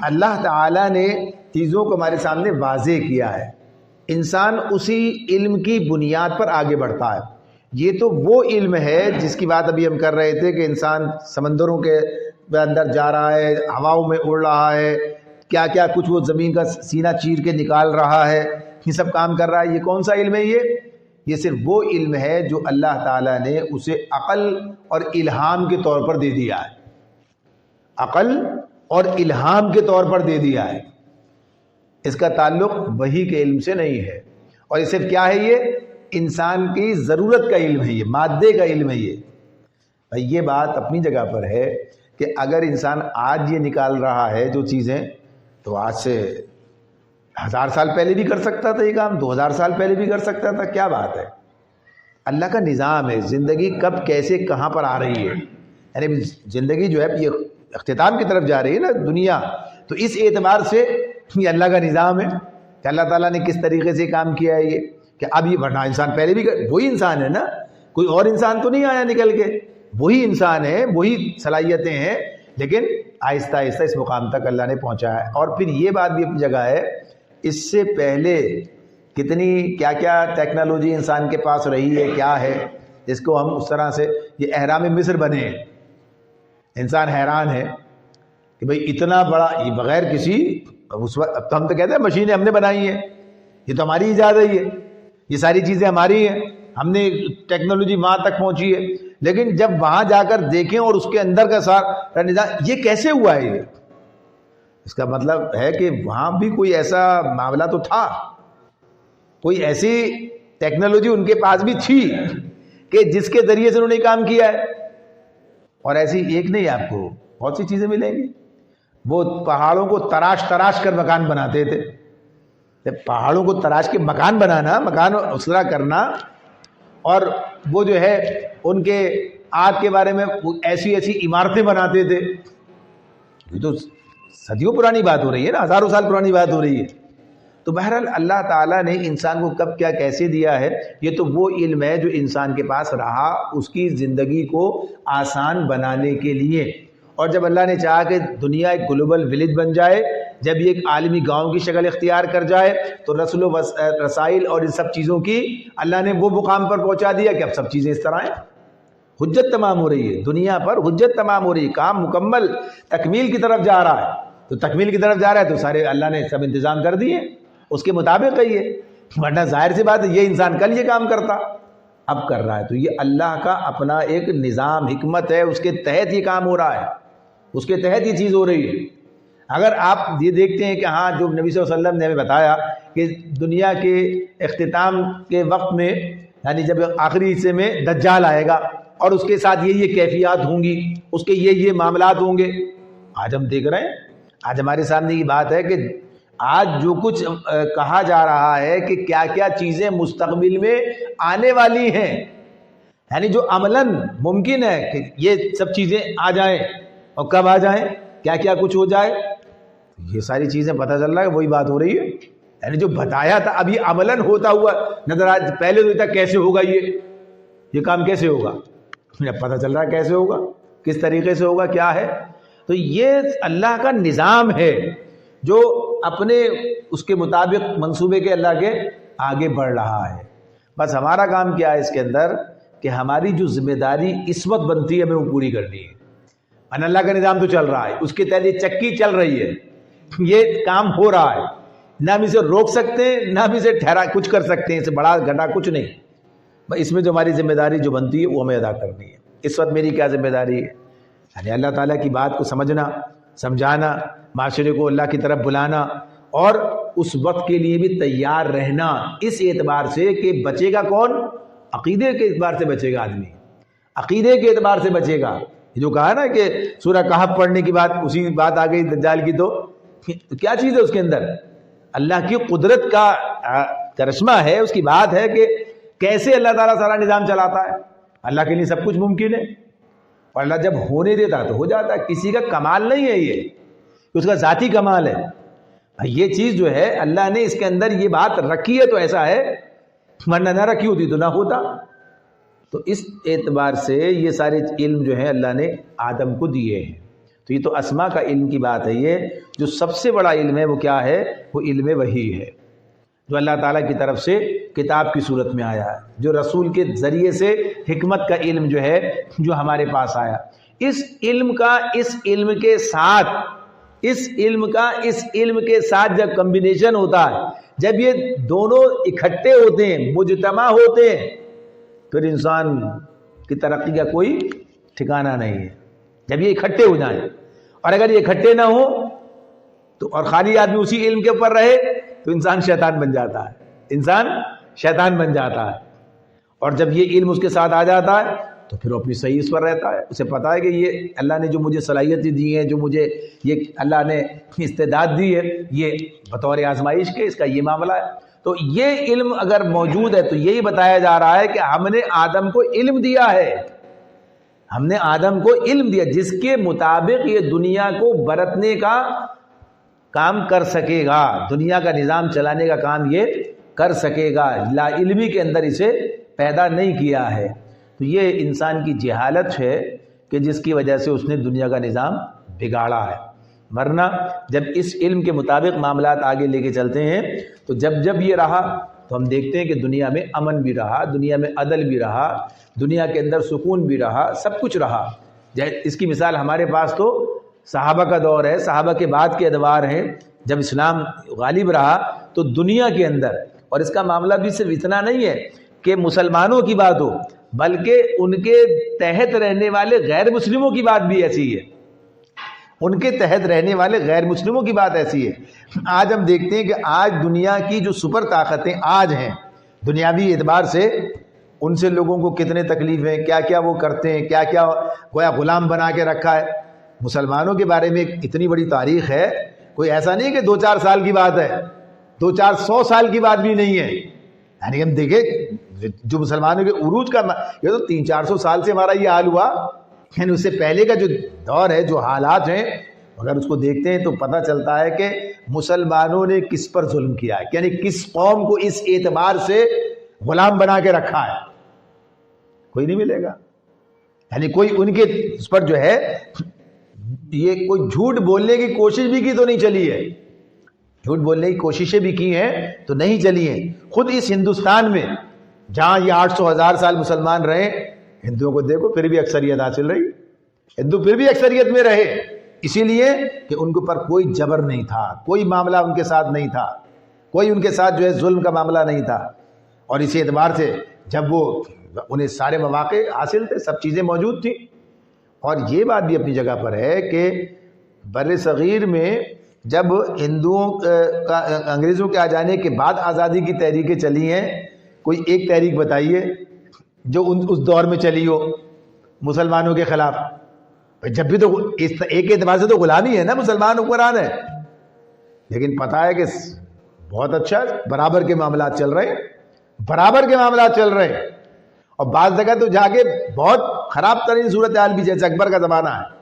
اللہ تعالیٰ نے چیزوں کو ہمارے سامنے واضح کیا ہے، انسان اسی علم کی بنیاد پر آگے بڑھتا ہے۔ یہ تو وہ علم ہے جس کی بات ابھی ہم کر رہے تھے کہ انسان سمندروں کے اندر جا رہا ہے، ہواؤں میں اڑ رہا ہے، کیا کیا کچھ وہ زمین کا سینہ چیر کے نکال رہا ہے، یہ سب کام کر رہا ہے۔ یہ کون سا علم ہے؟ یہ صرف وہ علم ہے جو اللہ تعالیٰ نے اسے عقل اور الہام کے طور پر دے دیا ہے، عقل اور الہام کے طور پر دے دیا ہے، اس کا تعلق وحی کے علم سے نہیں ہے۔ اور یہ صرف کیا ہے؟ یہ انسان کی ضرورت کا علم ہے، یہ مادے کا علم ہے۔ یہ یہ بات اپنی جگہ پر ہے کہ اگر انسان آج یہ نکال رہا ہے جو چیزیں، تو آج سے 1000 سال پہلے بھی کر سکتا تھا یہ کام، 2000 سال پہلے بھی کر سکتا تھا، کیا بات ہے؟ اللہ کا نظام ہے، زندگی کب کیسے کہاں پر آ رہی ہے، یعنی زندگی جو ہے یہ اختتام کی طرف جا رہی ہے نا دنیا، تو اس اعتبار سے یہ اللہ کا نظام ہے کہ اللہ تعالیٰ نے کس طریقے سے کام کیا ہے، یہ کہ اب یہ ورنہ انسان پہلے بھی وہی انسان ہے نا، کوئی اور انسان تو نہیں آیا نکل کے، وہی انسان ہے، وہی صلاحیتیں ہیں، لیکن آہستہ آہستہ اس مقام تک اللہ نے پہنچایا ہے۔ اور پھر یہ بات بھی اپنی جگہ ہے اس سے پہلے کتنی کیا کیا ٹیکنالوجی انسان کے پاس رہی ہے، کیا ہے جس کو ہم اس طرح سے یہ اہرام مصر بنے ہیں. انسان حیران ہے کہ بھئی اتنا بڑا، یہ بغیر کسی اس وقت ہم تو کہتے ہیں مشینیں ہم نے بنائی ہیں، یہ تو ہماری ایجاد ہے، یہ ساری چیزیں ہماری ہیں، ہم نے ٹیکنالوجی وہاں تک پہنچی ہے. لیکن جب وہاں جا کر دیکھیں اور اس کے اندر کا سارا نظام یہ کیسے ہوا ہے، یہ اس کا مطلب ہے کہ وہاں بھی کوئی ایسا معاملہ تو تھا، کوئی ایسی ٹیکنالوجی ان کے پاس بھی تھی کہ جس کے ذریعے سے انہوں نے کام کیا ہے. اور ایسی ایک نہیں، آپ کو بہت سی چیزیں ملیں گی. وہ پہاڑوں کو تراش کر مکان بناتے تھے. پہاڑوں کو تراش کے مکان بنانا، مکان اسرا کرنا، اور وہ جو ہے ان کے آگ کے بارے میں ایسی عمارتیں بناتے تھے. یہ تو صدیوں پرانی بات ہو رہی ہے نا، ہزاروں سال پرانی بات ہو رہی ہے. تو بہرحال اللہ تعالیٰ نے انسان کو کب کیا کیسے دیا ہے، یہ تو وہ علم ہے جو انسان کے پاس رہا اس کی زندگی کو آسان بنانے کے لیے. اور جب اللہ نے چاہا کہ دنیا ایک گلوبل ولیج بن جائے، جب یہ ایک عالمی گاؤں کی شکل اختیار کر جائے، تو رسل و رسائل اور ان سب چیزوں کی اللہ نے وہ مقام پر پہنچا دیا کہ اب سب چیزیں اس طرح ہیں. حجت تمام ہو رہی ہے دنیا پر، حجت تمام ہو رہی ہے، کام مکمل تکمیل کی طرف جا رہا ہے. تو تکمیل کی طرف جا رہا ہے تو سارے اللہ نے سب انتظام کر دیے اس کے مطابق ہے یہ. ورنہ ظاہر سی بات ہے یہ انسان کل یہ کام کرتا، اب کر رہا ہے. تو یہ اللہ کا اپنا ایک نظام حکمت ہے، اس کے تحت یہ کام ہو رہا ہے، اس کے تحت یہ چیز ہو رہی ہے. اگر آپ یہ دیکھتے ہیں کہ ہاں جو نبی صلی اللہ علیہ وسلم نے ہمیں بتایا کہ دنیا کے اختتام کے وقت میں، یعنی جب آخری حصے میں دجال آئے گا اور اس کے ساتھ یہ کیفیات ہوں گی، اس کے یہ معاملات ہوں گے. آج ہم دیکھ رہے ہیں، آج ہمارے سامنے یہ بات ہے کہ آج جو کچھ کہا جا رہا ہے کہ کیا کیا چیزیں مستقبل میں آنے والی ہیں، یعنی جو عملاً ممکن ہے کہ یہ سب چیزیں آ جائیں، اور کب آ جائیں، کیا کیا کچھ ہو جائے، یہ ساری چیزیں پتہ چل رہا ہے. وہی بات ہو رہی ہے، یعنی جو بتایا تھا اب یہ عملاً ہوتا ہوا نظر آ. پہلے تو تھا کیسے ہوگا یہ کام کیسے ہوگا، پتہ چل رہا ہے کیسے ہوگا، کس طریقے سے ہوگا، کیا ہے. تو یہ اللہ کا نظام ہے جو اپنے اس کے مطابق منصوبے کے اللہ کے آگے بڑھ رہا ہے. بس ہمارا کام کیا ہے اس کے اندر کہ ہماری جو ذمہ داری اس وقت بنتی ہے ہمیں وہ پوری کرنی ہے. اور اللہ کا نظام تو چل رہا ہے، اس کے تحت یہ چکی چل رہی ہے، یہ کام ہو رہا ہے. نہ ہم اسے روک سکتے ہیں، نہ ہم اسے ٹھہرا کچھ کر سکتے ہیں، اسے بڑا گھٹا کچھ نہیں. اس میں جو ہماری ذمہ داری جو بنتی ہے وہ ہمیں ادا کرنی ہے. اس وقت میری کیا ذمہ داری ہے، یعنی اللہ تعالیٰ کی بات کو سمجھنا، سمجھانا، معاشرے کو اللہ کی طرف بلانا، اور اس وقت کے لیے بھی تیار رہنا. اس اعتبار سے کہ بچے گا کون، عقیدے کے اعتبار سے بچے گا آدمی، عقیدے کے اعتبار سے بچے گا. جو کہا نا کہ سورہ کہف پڑھنے کی بات، اسی بات آ گئی دجال کی. تو کیا چیز ہے اس کے اندر، اللہ کی قدرت کا کرشمہ ہے، اس کی بات ہے کہ کیسے اللہ تعالیٰ سارا نظام چلاتا ہے. اللہ کے لیے سب کچھ ممکن ہے، اور اللہ جب ہونے دیتا تو ہو جاتا ہے. کسی کا کمال نہیں ہے یہ، اس کا ذاتی کمال ہے. یہ چیز جو ہے اللہ نے اس کے اندر یہ بات رکھی ہے تو ایسا ہے، ورنہ نہ رکھی ہوتی تو نہ ہوتا. تو اس اعتبار سے یہ سارے علم جو ہے اللہ نے آدم کو دیے ہیں. تو یہ تو اسماء کا علم کی بات ہے. یہ جو سب سے بڑا علم ہے وہ کیا ہے، وہ علم وحی ہے، جو اللہ تعالیٰ کی طرف سے کتاب کی صورت میں آیا ہے، جو رسول کے ذریعے سے حکمت کا علم جو ہے جو ہمارے پاس آیا. اس علم کا اس علم کے ساتھ، اس علم کا اس علم کے ساتھ جب کمبینیشن ہوتا ہے، جب یہ دونوں اکٹھے ہوتے ہیں، مجتمع ہوتے ہیں، پھر انسان کی ترقی کا کوئی ٹھکانہ نہیں ہے. جب یہ اکٹھے ہو جائیں، اور اگر یہ اکٹھے نہ ہوں تو اور خالی آدمی اسی علم کے اوپر رہے تو انسان شیطان بن جاتا ہے، انسان شیطان بن جاتا ہے. اور جب یہ علم اس کے ساتھ آ جاتا ہے تو پھر وہ اپنی صحیح اس پر رہتا ہے. اسے پتہ ہے کہ یہ اللہ نے جو مجھے صلاحیتیں دی ہیں، جو مجھے یہ اللہ نے استعداد دی ہے، یہ بطور آزمائش کے اس کا یہ معاملہ ہے. تو یہ علم اگر موجود ہے تو یہی بتایا جا رہا ہے کہ ہم نے آدم کو علم دیا ہے، ہم نے آدم کو علم دیا جس کے مطابق یہ دنیا کو برتنے کا کام کر سکے گا، دنیا کا نظام چلانے کا کام یہ کر سکے گا. لا علمی کے اندر اسے پیدا نہیں کیا ہے. تو یہ انسان کی جہالت ہے کہ جس کی وجہ سے اس نے دنیا کا نظام بگاڑا ہے. مرنا جب اس علم کے مطابق معاملات آگے لے کے چلتے ہیں تو جب یہ رہا تو ہم دیکھتے ہیں کہ دنیا میں امن بھی رہا، دنیا میں عدل بھی رہا، دنیا کے اندر سکون بھی رہا، سب کچھ رہا۔ اس کی مثال ہمارے پاس تو صحابہ کا دور ہے، صحابہ کے بعد کے ادوار ہیں، جب اسلام غالب رہا تو دنیا کے اندر، اور اس کا معاملہ بھی صرف اتنا نہیں ہے کہ مسلمانوں کی بات ہو، بلکہ ان کے تحت رہنے والے غیر مسلموں کی بات بھی ایسی ہے، ان کے تحت رہنے والے غیر مسلموں کی بات ایسی ہے۔ آج ہم دیکھتے ہیں کہ آج دنیا کی جو سپر طاقتیں آج ہیں دنیاوی اعتبار سے، ان سے لوگوں کو کتنے تکلیف ہیں، کیا کیا وہ کرتے ہیں، کیا کیا گویا غلام بنا کے رکھا ہے۔ مسلمانوں کے بارے میں اتنی بڑی تاریخ ہے، کوئی ایسا نہیں کہ 2-4 سال کی بات ہے، 200-400 سال کی بات بھی نہیں ہے۔ یعنی ہم دیکھیں جو مسلمانوں کے عروج کا، یہ تو 300-400 سال سے ہمارا یہ حال ہوا، یعنی اس سے پہلے کا جو دور ہے، جو حالات ہیں، اگر اس کو دیکھتے ہیں تو پتہ چلتا ہے کہ مسلمانوں نے کس پر ظلم کیا ہے، یعنی کس قوم کو اس اعتبار سے غلام بنا کے رکھا ہے، کوئی نہیں ملے گا۔ یعنی کوئی ان کے اس پر جو ہے یہ کوئی جھوٹ بولنے کی کوشش بھی کی تو نہیں چلی ہے، جھوٹ بولنے کی کوششیں بھی کی ہیں تو نہیں چلی ہیں۔ خود اس ہندوستان میں جہاں یہ 800-1000 سال مسلمان رہے، ہندوؤں کو دیکھو پھر بھی اکثریت حاصل رہی، ہندو پھر بھی اکثریت میں رہے، اسی لیے کہ ان کے اوپر کوئی جبر نہیں تھا، کوئی معاملہ ان کے ساتھ نہیں تھا، کوئی ان کے ساتھ جو ہے ظلم کا معاملہ نہیں تھا، اور اسی اعتبار سے جب وہ انہیں سارے مواقع حاصل تھے، سب چیزیں موجود تھیں۔ اور یہ بات بھی اپنی جگہ پر ہے کہ بر صغیر میں جب ہندوؤں کا انگریزوں کے آ جانے کے بعد آزادی کی تحریکیں چلی ہیں، کوئی ایک تحریک بتائیے جو اس دور میں چلی ہو مسلمانوں کے خلاف؟ جب بھی تو ایک اعتبار سے تو غلامی ہے نا، مسلمان حکمران ہے، لیکن پتہ ہے کہ بہت اچھا برابر کے معاملات چل رہے ہیں، برابر کے معاملات چل رہے ہیں، اور بعض جگہ تو جا کے بہت خراب ترین صورتحال بھی، جیسے اکبر کا زمانہ ہے،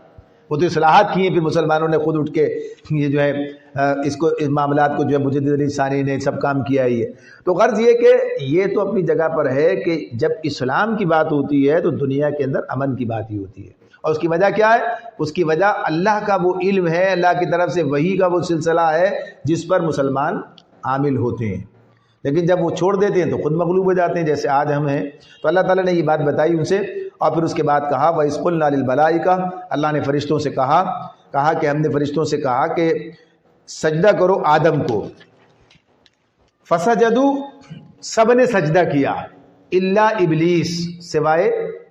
وہ تو اصلاحات کی ہیں، پھر مسلمانوں نے خود اٹھ کے یہ جو ہے اس معاملات کو جو ہے مجدد علی ثانی نے سب کام کیا ہی ہے۔ تو غرض یہ کہ یہ تو اپنی جگہ پر ہے کہ جب اسلام کی بات ہوتی ہے تو دنیا کے اندر امن کی بات ہی ہوتی ہے، اور اس کی وجہ کیا ہے؟ اس کی وجہ اللہ کا وہ علم ہے، اللہ کی طرف سے وحی کا وہ سلسلہ ہے جس پر مسلمان عامل ہوتے ہیں، لیکن جب وہ چھوڑ دیتے ہیں تو خود مغلوب ہو جاتے ہیں، جیسے آج ہم ہیں۔ تو اللہ تعالیٰ نے یہ بات بتائی ان سے، اور پھر اس کے بعد کہا وَإِذْ قُلْنَا لِلْمَلَائِكَةِ، اللہ نے فرشتوں سے کہا کہ ہم نے فرشتوں سے کہا کہ سجدہ کرو آدم کو، فَسَجَدُوا، سب نے سجدہ کیا، الا ابلیس، سوائے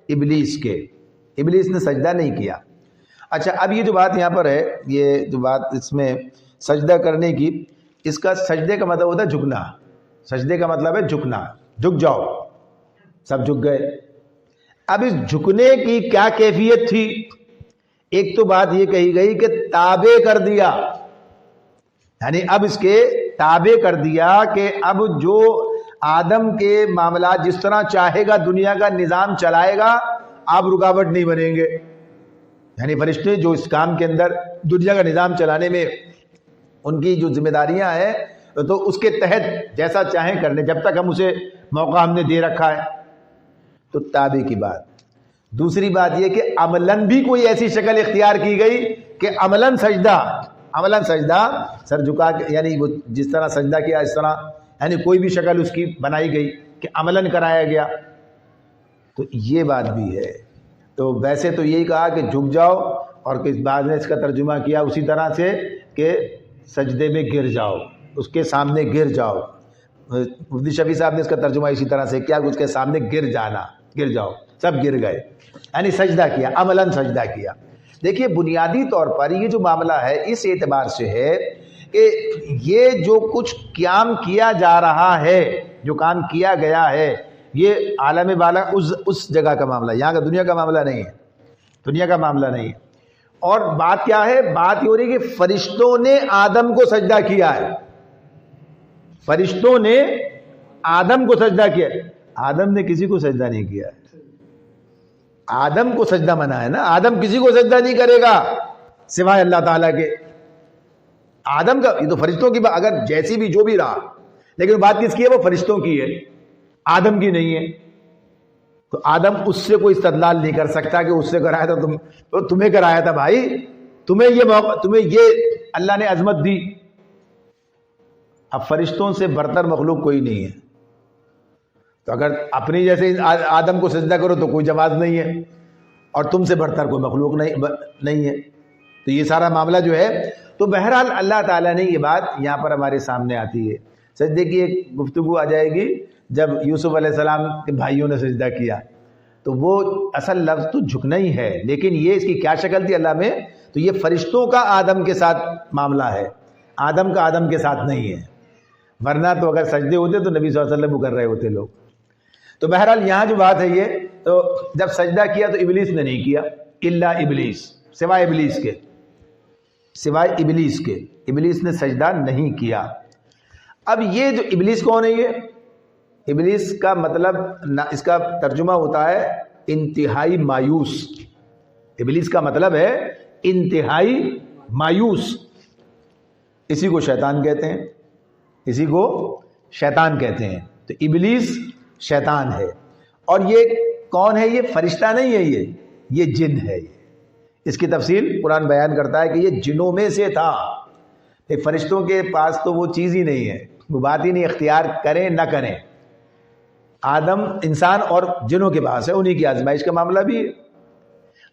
ابلیس کے، ابلیس نے سجدہ نہیں کیا۔ اچھا، اب یہ جو بات یہاں پر ہے، یہ جو بات اس میں سجدہ کرنے کی، اس کا سجدے کا مطلب ہوتا ہے جھکنا، سجدے کا مطلب ہے جھکنا، جھک جاؤ، سب جھک گئے۔ اب اس جھکنے کی کیا کیفیت تھی؟ ایک تو بات یہ کہی گئی کہ تابع کر دیا، یعنی اب اس کے تابع کر دیا کہ اب جو آدم کے معاملات جس طرح چاہے گا دنیا کا نظام چلائے گا، آپ رکاوٹ نہیں بنیں گے۔ یعنی فرشتے جو اس کام کے اندر دنیا کا نظام چلانے میں ان کی جو ذمہ داریاں ہیں، تو اس کے تحت جیسا چاہیں کرنے، جب تک ہم اسے موقع ہم نے دے رکھا ہے، تو تابع کی بات۔ دوسری بات یہ کہ عملاً بھی کوئی ایسی شکل اختیار کی گئی کہ عملاً سجدہ سر جھکا کے، یعنی وہ جس طرح سجدہ کیا اس طرح، یعنی کوئی بھی شکل اس کی بنائی گئی کہ عملاً کرایا گیا، تو یہ بات بھی ہے۔ تو ویسے تو یہی کہا کہ جھک جاؤ، اور کس بعد نے اس کا ترجمہ کیا اسی طرح سے کہ سجدے میں گر جاؤ، اس کے سامنے گر جاؤ۔ مفتی شفیع صاحب نے اس کا ترجمہ اسی طرح سے کیا کہ اس کے سامنے گر جانا، گر جاؤ، سب گر گئے، یعنی سجدہ کیا، عملاً سجدہ کیا۔ دیکھیے بنیادی طور پر یہ جو معاملہ ہے اس اعتبار سے ہے کہ یہ جو کچھ قیام کیا جا رہا ہے، جو کام کیا گیا ہے، یہ عالم بالا اس جگہ کا معاملہ، یہاں کا دنیا کا معاملہ نہیں ہے، دنیا کا معاملہ نہیں ہے۔ اور بات کیا ہے؟ بات یہ ہو رہی ہے کہ فرشتوں نے آدم کو سجدہ کیا ہے، فرشتوں نے آدم کو سجدہ کیا، آدم نے کسی کو سجدہ نہیں کیا ہے۔ آدم کو سجدہ منع ہے نا، آدم کسی کو سجدہ نہیں کرے گا سوائے اللہ تعالیٰ کے۔ آدم کا یہ تو فرشتوں کی بات، اگر جیسی بھی جو بھی رہا، لیکن بات کس کی ہے؟ وہ فرشتوں کی ہے، آدم کی نہیں ہے۔ تو آدم اس سے کوئی استدلال نہیں کر سکتا کہ اس سے کرایا تھا، تمہیں کرایا تھا بھائی، تمہیں یہ موقع، تمہیں یہ اللہ نے عظمت دی. اب فرشتوں سے برتر مخلوق کوئی نہیں ہے، تو اگر اپنی جیسے آدم کو سجدہ کرو تو کوئی جواز نہیں ہے، اور تم سے برتر کوئی مخلوق نہیں ہے. تو یہ سارا معاملہ جو ہے، تو بہرحال اللہ تعالیٰ نے یہ بات یہاں پر ہمارے سامنے آتی ہے. سجدے کی ایک گفتگو آ جائے گی جب یوسف علیہ السلام کے بھائیوں نے سجدہ کیا، تو وہ اصل لفظ تو جھکنا ہی ہے، لیکن یہ اس کی کیا شکل تھی اللہ میں، تو یہ فرشتوں کا آدم کے ساتھ معاملہ ہے، آدم کا آدم کے ساتھ نہیں ہے. ورنہ تو اگر سجدے ہوتے تو نبی صلی اللہ علیہ وسلم وہ کر رہے ہوتے لوگ. تو بہرحال یہاں جو بات ہے یہ، تو جب سجدہ کیا تو ابلیس نے نہیں کیا، الا ابلیس، سوائے ابلیس کے، سوائے ابلیس کے، ابلیس نے سجدہ نہیں کیا. اب یہ جو ابلیس کون ہے؟ یہ ابلیس کا مطلب، اس کا ترجمہ ہوتا ہے انتہائی مایوس. ابلیس کا مطلب ہے انتہائی مایوس. اسی کو شیطان کہتے ہیں، اسی کو شیطان کہتے ہیں. تو ابلیس شیطان ہے. اور یہ کون ہے؟ یہ فرشتہ نہیں ہے، یہ جن ہے. اس کی تفصیل قرآن بیان کرتا ہے کہ یہ جنوں میں سے تھا. فرشتوں کے پاس تو وہ چیز ہی نہیں ہے، وہ بات ہی نہیں، اختیار کریں نہ کریں. آدم انسان اور جنوں کے پاس ہے، انہی کی آزمائش کا معاملہ بھی ہے.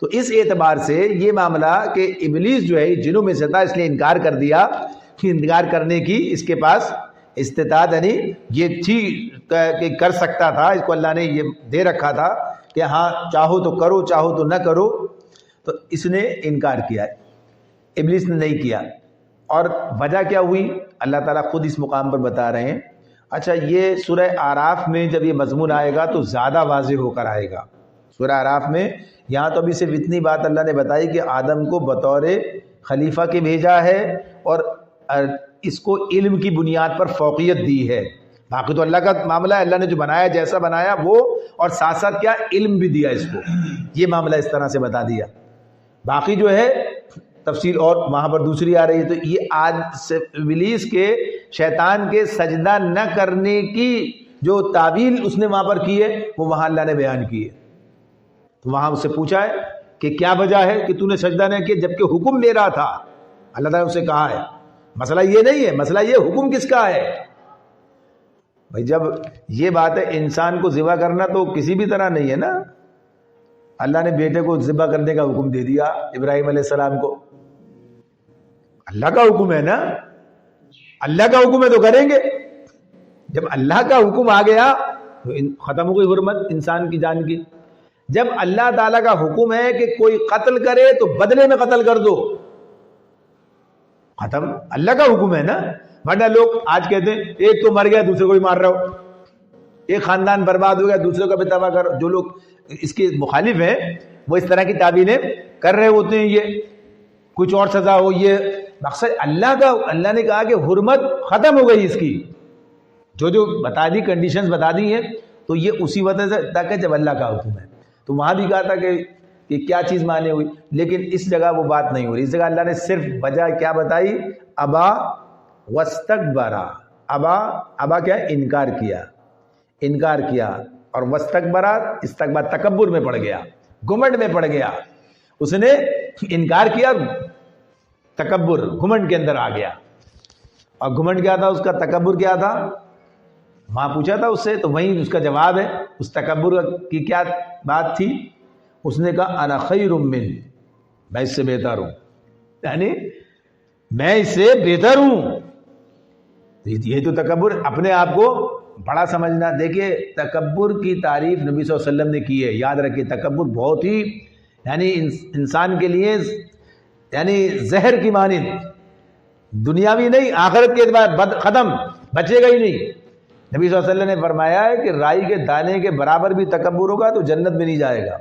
تو اس اعتبار سے یہ معاملہ کہ ابلیس جو ہے جنوں میں سے تھا، اس لیے انکار کر دیا، کہ انکار کرنے کی اس کے پاس استطاعت یعنی یہ تھی کہ کر سکتا تھا. اس کو اللہ نے یہ دے رکھا تھا کہ ہاں چاہو تو کرو، چاہو تو نہ کرو. تو اس نے انکار کیا، ابلیس نے نہیں کیا. اور وجہ کیا ہوئی اللہ تعالیٰ خود اس مقام پر بتا رہے ہیں. اچھا، یہ سورہ اعراف میں جب یہ مضمون آئے گا تو زیادہ واضح ہو کر آئے گا. سورہ اعراف میں یہاں تو ابھی صرف اتنی بات اللہ نے بتائی کہ آدم کو بطور خلیفہ کے بھیجا ہے اور اس کو علم کی بنیاد پر فوقیت دی ہے. باقی تو اللہ کا معاملہ ہے، اللہ نے جو بنایا جیسا بنایا وہ، اور ساتھ ساتھ کیا علم بھی دیا اس کو. یہ معاملہ اس طرح سے بتا دیا. باقی جو ہے تفصیل اور وہاں پر دوسری آ رہی ہے. تو یہ آج ابلیس کے، شیطان کے سجدہ نہ کرنے کی جو تعویل اس نے وہاں پر کی ہے وہ وہاں اللہ نے بیان کی ہے. تو وہاں اس سے پوچھا ہے کہ کیا وجہ ہے کہ تو نے سجدہ نہیں کیا جبکہ حکم میرا تھا. اللہ تعالیٰ نے اسے کہا ہے مسئلہ یہ نہیں ہے، مسئلہ یہ حکم کس کا ہے. بھائی جب یہ بات ہے انسان کو ذبح کرنا تو کسی بھی طرح نہیں ہے نا. اللہ نے بیٹے کو ذبح کرنے کا حکم دے دیا ابراہیم علیہ السلام کو، اللہ کا حکم ہے نا، اللہ کا حکم ہے تو کریں گے. جب اللہ کا حکم آ گیا تو ختم ہو گئی حرمت انسان کی جان کی. جب اللہ تعالیٰ کا حکم ہے کہ کوئی قتل کرے تو بدلے میں قتل کر دو، ختم. اللہ کا حکم ہے نا. ورنہ لوگ آج کہتے ہیں ایک تو مر گیا دوسرے کو بھی مار رہا ہو، ایک خاندان برباد ہو گیا دوسرے کو بھی تباہ کر. جو لوگ اس کے مخالف ہیں وہ اس طرح کی تعبیریں کر رہے ہوتے ہیں، یہ کچھ اور سزا ہو. یہ مقصد اللہ کا، اللہ نے کہا کہ حرمت ختم ہو گئی اس کی. جو بتا دی کنڈیشنز بتا دی ہیں تو یہ اسی وجہ سے تک جب اللہ کا حکم ہے. تو وہاں بھی کہا تھا کہ کیا چیز مانے ہوئی، لیکن اس جگہ وہ بات نہیں ہو رہی. اس جگہ اللہ نے صرف وجہ کیا بتائی؟ ابا واستکبرا. ابا کیا؟ انکار کیا. اور واستکبرا، استکبار تکبر میں پڑ گیا، گھمنڈ میں پڑ گیا. اس نے انکار کیا، تکبر گھمنڈ کے اندر آ گیا. اور گھمنڈ کیا تھا اس کا؟ تکبر کیا تھا؟ وہاں پوچھا تھا اس سے تو وہیں اس کا جواب ہے. اس تکبر کی کیا بات تھی؟ اس نے کہا انا خیر من، میں اس سے بہتر ہوں، یعنی میں اس سے بہتر ہوں. یہ تو تکبر، اپنے آپ کو بڑا سمجھنا. دیکھیے تکبر کی تعریف نبی صلی اللہ علیہ وسلم نے کی ہے. یاد رکھیے تکبر بہت ہی یعنی انسان کے لیے یعنی زہر کی مانند، دنیاوی نہیں آخرت کے اعتبار ختم، بچے گا ہی نہیں. نبی صلی اللہ علیہ وسلم نے فرمایا ہے کہ رائی کے دانے کے برابر بھی تکبر ہوگا تو جنت میں نہیں جائے گا.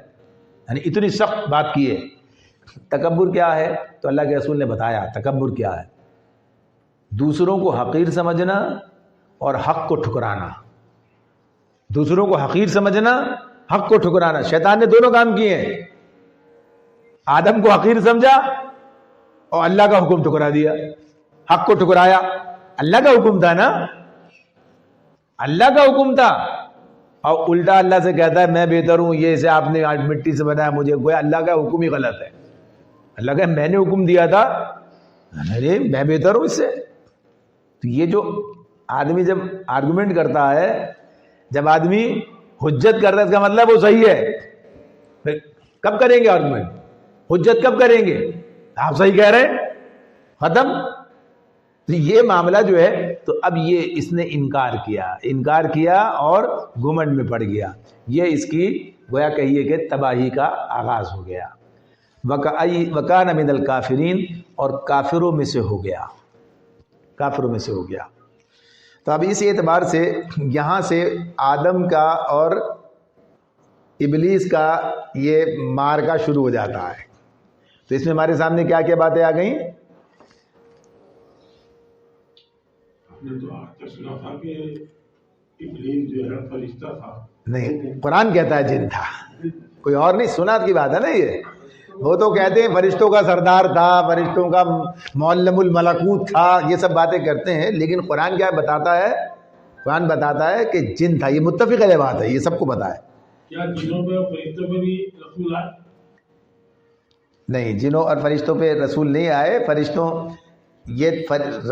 یعنی اتنی سخت بات کی ہے. تکبر کیا ہے؟ تو اللہ کے رسول نے بتایا تکبر کیا ہے. دوسروں کو حقیر سمجھنا اور حق کو ٹھکرانا. دوسروں کو حقیر سمجھنا، حق کو ٹھکرانا. شیطان نے دونوں کام کیے ہیں. آدم کو حقیر سمجھا اور اللہ کا حکم ٹھکرا دیا، حق کو ٹھکرایا. اللہ کا حکم تھا نا، اللہ کا حکم تھا. اور الٹا اللہ سے کہتا ہے میں بہتر ہوں، یہ اسے آپ نے آج مٹی سے بنایا، مجھے گویا اللہ کا حکم ہی غلط ہے. اللہ کہ میں نے حکم دیا تھا، ارے میں بہتر ہوں اس سے. تو یہ جو آدمی جب آرگومنٹ کرتا ہے، جب آدمی حجت کرتا ہے، اس کا مطلب وہ صحیح ہے. پھر کب کریں گے آرگومنٹ؟ حجت کب کریں گے؟ آپ صحیح کہہ رہے ہیں، ختم. تو یہ معاملہ جو ہے، تو اب یہ اس نے انکار کیا اور گھمنڈ میں پڑ گیا. یہ اس کی گویا کہیے کہ تباہی کا آغاز ہو گیا. وَكَانَ مِنَ الْكَافِرِينَ، اور کافروں میں سے ہو گیا، کافروں میں سے ہو گیا. تو اب اس اعتبار سے یہاں سے آدم کا اور ابلیس کا یہ مارکا شروع ہو جاتا ہے. تو اس میں ہمارے سامنے کیا کیا باتیں آ گئیں؟ تو آج تک سنا تھا کہ ابلیس جو ہے فرشتہ تھا. نہیں، قرآن کہتا ہے جن تھا، کوئی اور نہیں. سنت کی بات ہے نا یہ. وہ تو کہتے ہیں فرشتوں کا سردار تھا، فرشتوں کا معلم الملکوت تھا، یہ سب باتیں کرتے ہیں. لیکن قرآن کیا بتاتا ہے؟ قرآن بتاتا ہے کہ جن تھا. یہ متفق علیہ بات ہے، یہ سب کو پتا ہے. کیا جنوں پہ اور فرشتوں پہ بھی رسول آئے؟ نہیں، جنوں اور فرشتوں پہ رسول نہیں آئے. فرشتوں، یہ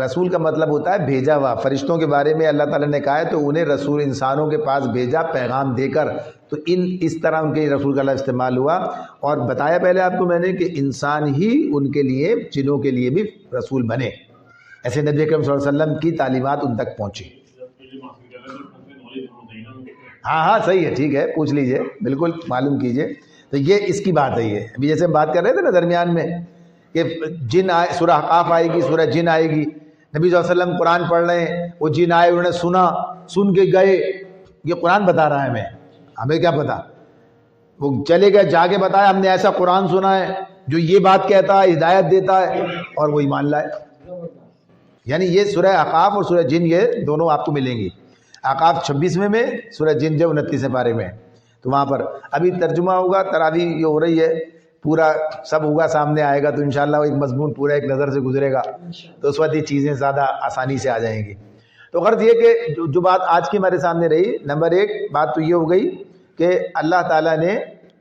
رسول کا مطلب ہوتا ہے بھیجا ہوا. فرشتوں کے بارے میں اللہ تعالیٰ نے کہا ہے تو انہیں رسول انسانوں کے پاس بھیجا پیغام دے کر. تو اس طرح ان کے رسول کا لفظ استعمال ہوا. اور بتایا پہلے آپ کو میں نے کہ انسان ہی ان کے لیے، جنوں کے لیے بھی رسول بنے. ایسے نبی اکرم صلی اللہ علیہ وسلم کی تعلیمات ان تک پہنچی. ہاں صحیح ہے، ٹھیک ہے، پوچھ لیجئے، بالکل معلوم کیجئے. تو یہ اس کی بات ہے. یہ ابھی جیسے ہم بات کر رہے تھے نا درمیان میں کہ جن آئے، سورہ احقاف آئے گی، سورہ جن آئے گی. نبی صلی اللہ علیہ وسلم قرآن پڑھ رہے ہیں، وہ جن آئے، انہوں نے سنا، سن کے گئے. یہ قرآن بتا رہا ہے ہمیں کیا پتا. وہ چلے گئے، جا کے بتایا ہم نے ایسا قرآن سنا ہے جو یہ بات کہتا ہے، ہدایت دیتا ہے، اور وہ ایمان لائے. یعنی یہ سورہ احقاف اور سورہ جن یہ دونوں آپ کو ملیں گی. احقاف 26ویں میں، سورہ جن جو 29ویں پارے میں. تو وہاں پر ابھی ترجمہ ہوگا، تراویح یہ ہو رہی ہے، پورا سب ہوگا، سامنے آئے گا. تو انشاءاللہ ایک مضمون پورا ایک نظر سے گزرے گا، تو اس وقت یہ چیزیں زیادہ آسانی سے آ جائیں گی. تو غرض یہ کہ جو بات آج کی ہمارے سامنے رہی، نمبر ایک بات تو یہ ہو گئی کہ اللہ تعالیٰ نے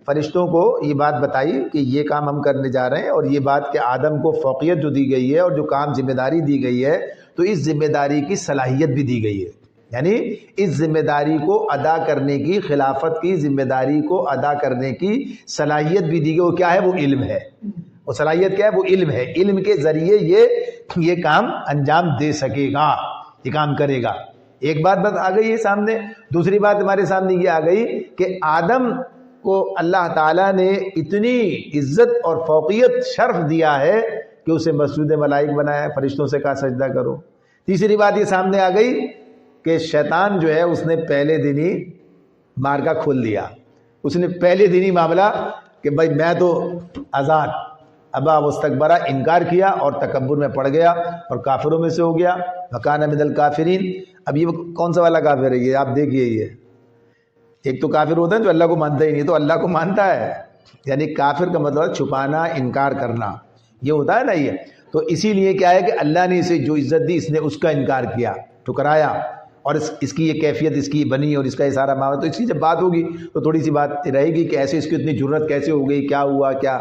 فرشتوں کو یہ بات بتائی کہ یہ کام ہم کرنے جا رہے ہیں. اور یہ بات کہ آدم کو فوقیت جو دی گئی ہے اور جو کام ذمہ داری دی گئی ہے، تو اس ذمہ داری کی صلاحیت بھی دی گئی ہے. یعنی اس ذمہ داری کو ادا کرنے کی، خلافت کی ذمہ داری کو ادا کرنے کی صلاحیت بھی دی گئی. وہ کیا ہے؟ وہ علم ہے. وہ صلاحیت کیا ہے؟ وہ علم ہے. علم کے ذریعے یہ کام انجام دے سکے گا، یہ کام کرے گا. ایک بات آ گئی ہے سامنے. دوسری بات ہمارے سامنے یہ آ گئی کہ آدم کو اللہ تعالیٰ نے اتنی عزت اور فوقیت، شرف دیا ہے کہ اسے مسجود ملائک بنایا، فرشتوں سے کہا سجدہ کرو. تیسری بات یہ سامنے آ گئی کہ شیطان جو ہے اس نے پہلے دن ہی مارکا کھول دیا. اس نے پہلے دن ہی معاملہ کہ بھائی میں تو آزاد، ابا واستکبرا، انکار کیا اور تکبر میں پڑ گیا اور کافروں میں سے ہو گیا. وَكَانَ مِنَ الْكَافِرِينَ. اب یہ کون سا والا کافر ہے؟ یہ آپ دیکھیے. یہ ایک تو کافر ہوتا ہے جو اللہ کو مانتا ہی نہیں، تو اللہ کو مانتا ہے. یعنی کافر کا مطلب چھپانا، انکار کرنا، یہ ہوتا ہے نا. یہ تو اسی لیے کیا ہے کہ اللہ نے اسے جو عزت دی، اس نے اس کا انکار کیا، ٹھکرایا. اور اس کی یہ کیفیت اس کی بنی اور اس کا یہ سارا معاملہ. تو اس کی جب بات ہوگی تو تھوڑی سی بات رہے گی کہ ایسے اس کی اتنی جرت کیسے ہو گئی، کیا ہوا، کیا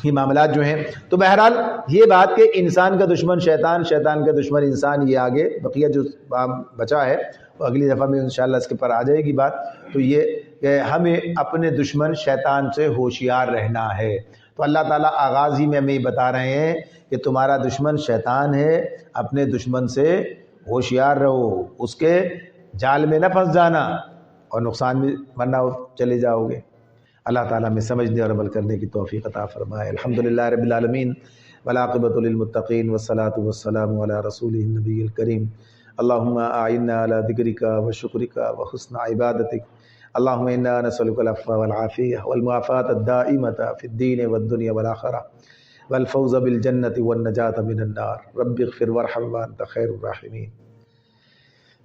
یہ معاملات جو ہیں. تو بہرحال یہ بات کہ انسان کا دشمن شیطان، شیطان کا دشمن انسان، یہ آگے بقیہ جو بچا ہے وہ اگلی دفعہ میں انشاءاللہ اس کے پر آ جائے گی بات. تو یہ کہ ہمیں اپنے دشمن شیطان سے ہوشیار رہنا ہے. تو اللہ تعالیٰ آغاز ہی میں ہمیں یہ بتا رہے ہیں کہ تمہارا دشمن شیطان ہے، اپنے دشمن سے ہوشیار رہو، اس کے جال میں نہ پھنس جانا اور نقصان بھی، ورنہ چلے جاؤ گے. اللہ تعالیٰ میں سمجھنے اور عمل کرنے کی توفیق عطا فرمائے. الحمدللہ رب العالمین والعاقبۃ للمتقین والصلاۃ والسلام علی رسولہ النبی الکریم. اللہم اعنا علی ذکرک وشکرک وحسن عبادتک. اللہم انا نسألک العفو والعافیہ والمعافاۃ الدائمۃ فی الدین والدنیا والآخرہ والفوز بالجنۃ والنجاۃ من النار. رب اغفر وارحم وانت خیر الراحمین.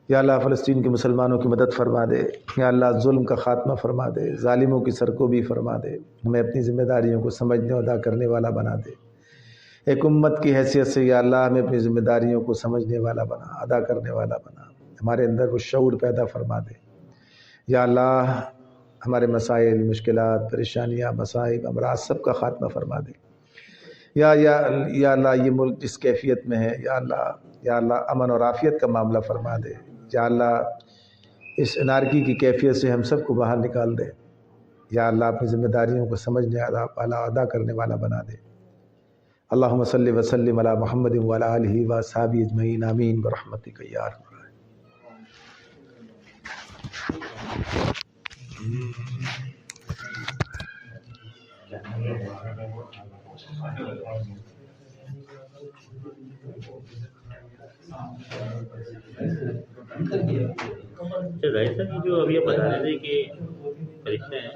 یا اللہ فلسطین کے مسلمانوں کی مدد فرما دے. یا اللہ ظلم کا خاتمہ فرما دے، ظالموں کی سرکوبی فرما دے. ہمیں اپنی ذمہ داریوں کو سمجھنے اور ادا کرنے والا بنا دے. ایک امت کی حیثیت سے یا اللہ ہمیں اپنی ذمہ داریوں کو سمجھنے والا بنا، ادا کرنے والا بنا. ہمارے اندر وہ شعور پیدا فرما دے. یا اللہ ہمارے مسائل، مشکلات، پریشانیاں، مصائب، امراض سب کا خاتمہ فرما دے. یا اللہ یہ ملک جس کیفیت میں ہے یا اللہ امن اور عافیت کا معاملہ فرما دے. یا اللہ اس انارکی کی کیفیت سے ہم سب کو باہر نکال دے. یا اللہ اپنی ذمہ داریوں کو سمجھنے ادا کرنے والا بنا دے. اللہم صلی وسلم علی محمد وعلی آلہ واصحابہ اجمعین آمین برحمتک یا ارحم اچھا ظاہر صاحب، یہ جو ابھی آپ بتا رہے تھے کہ فرشتے ہیں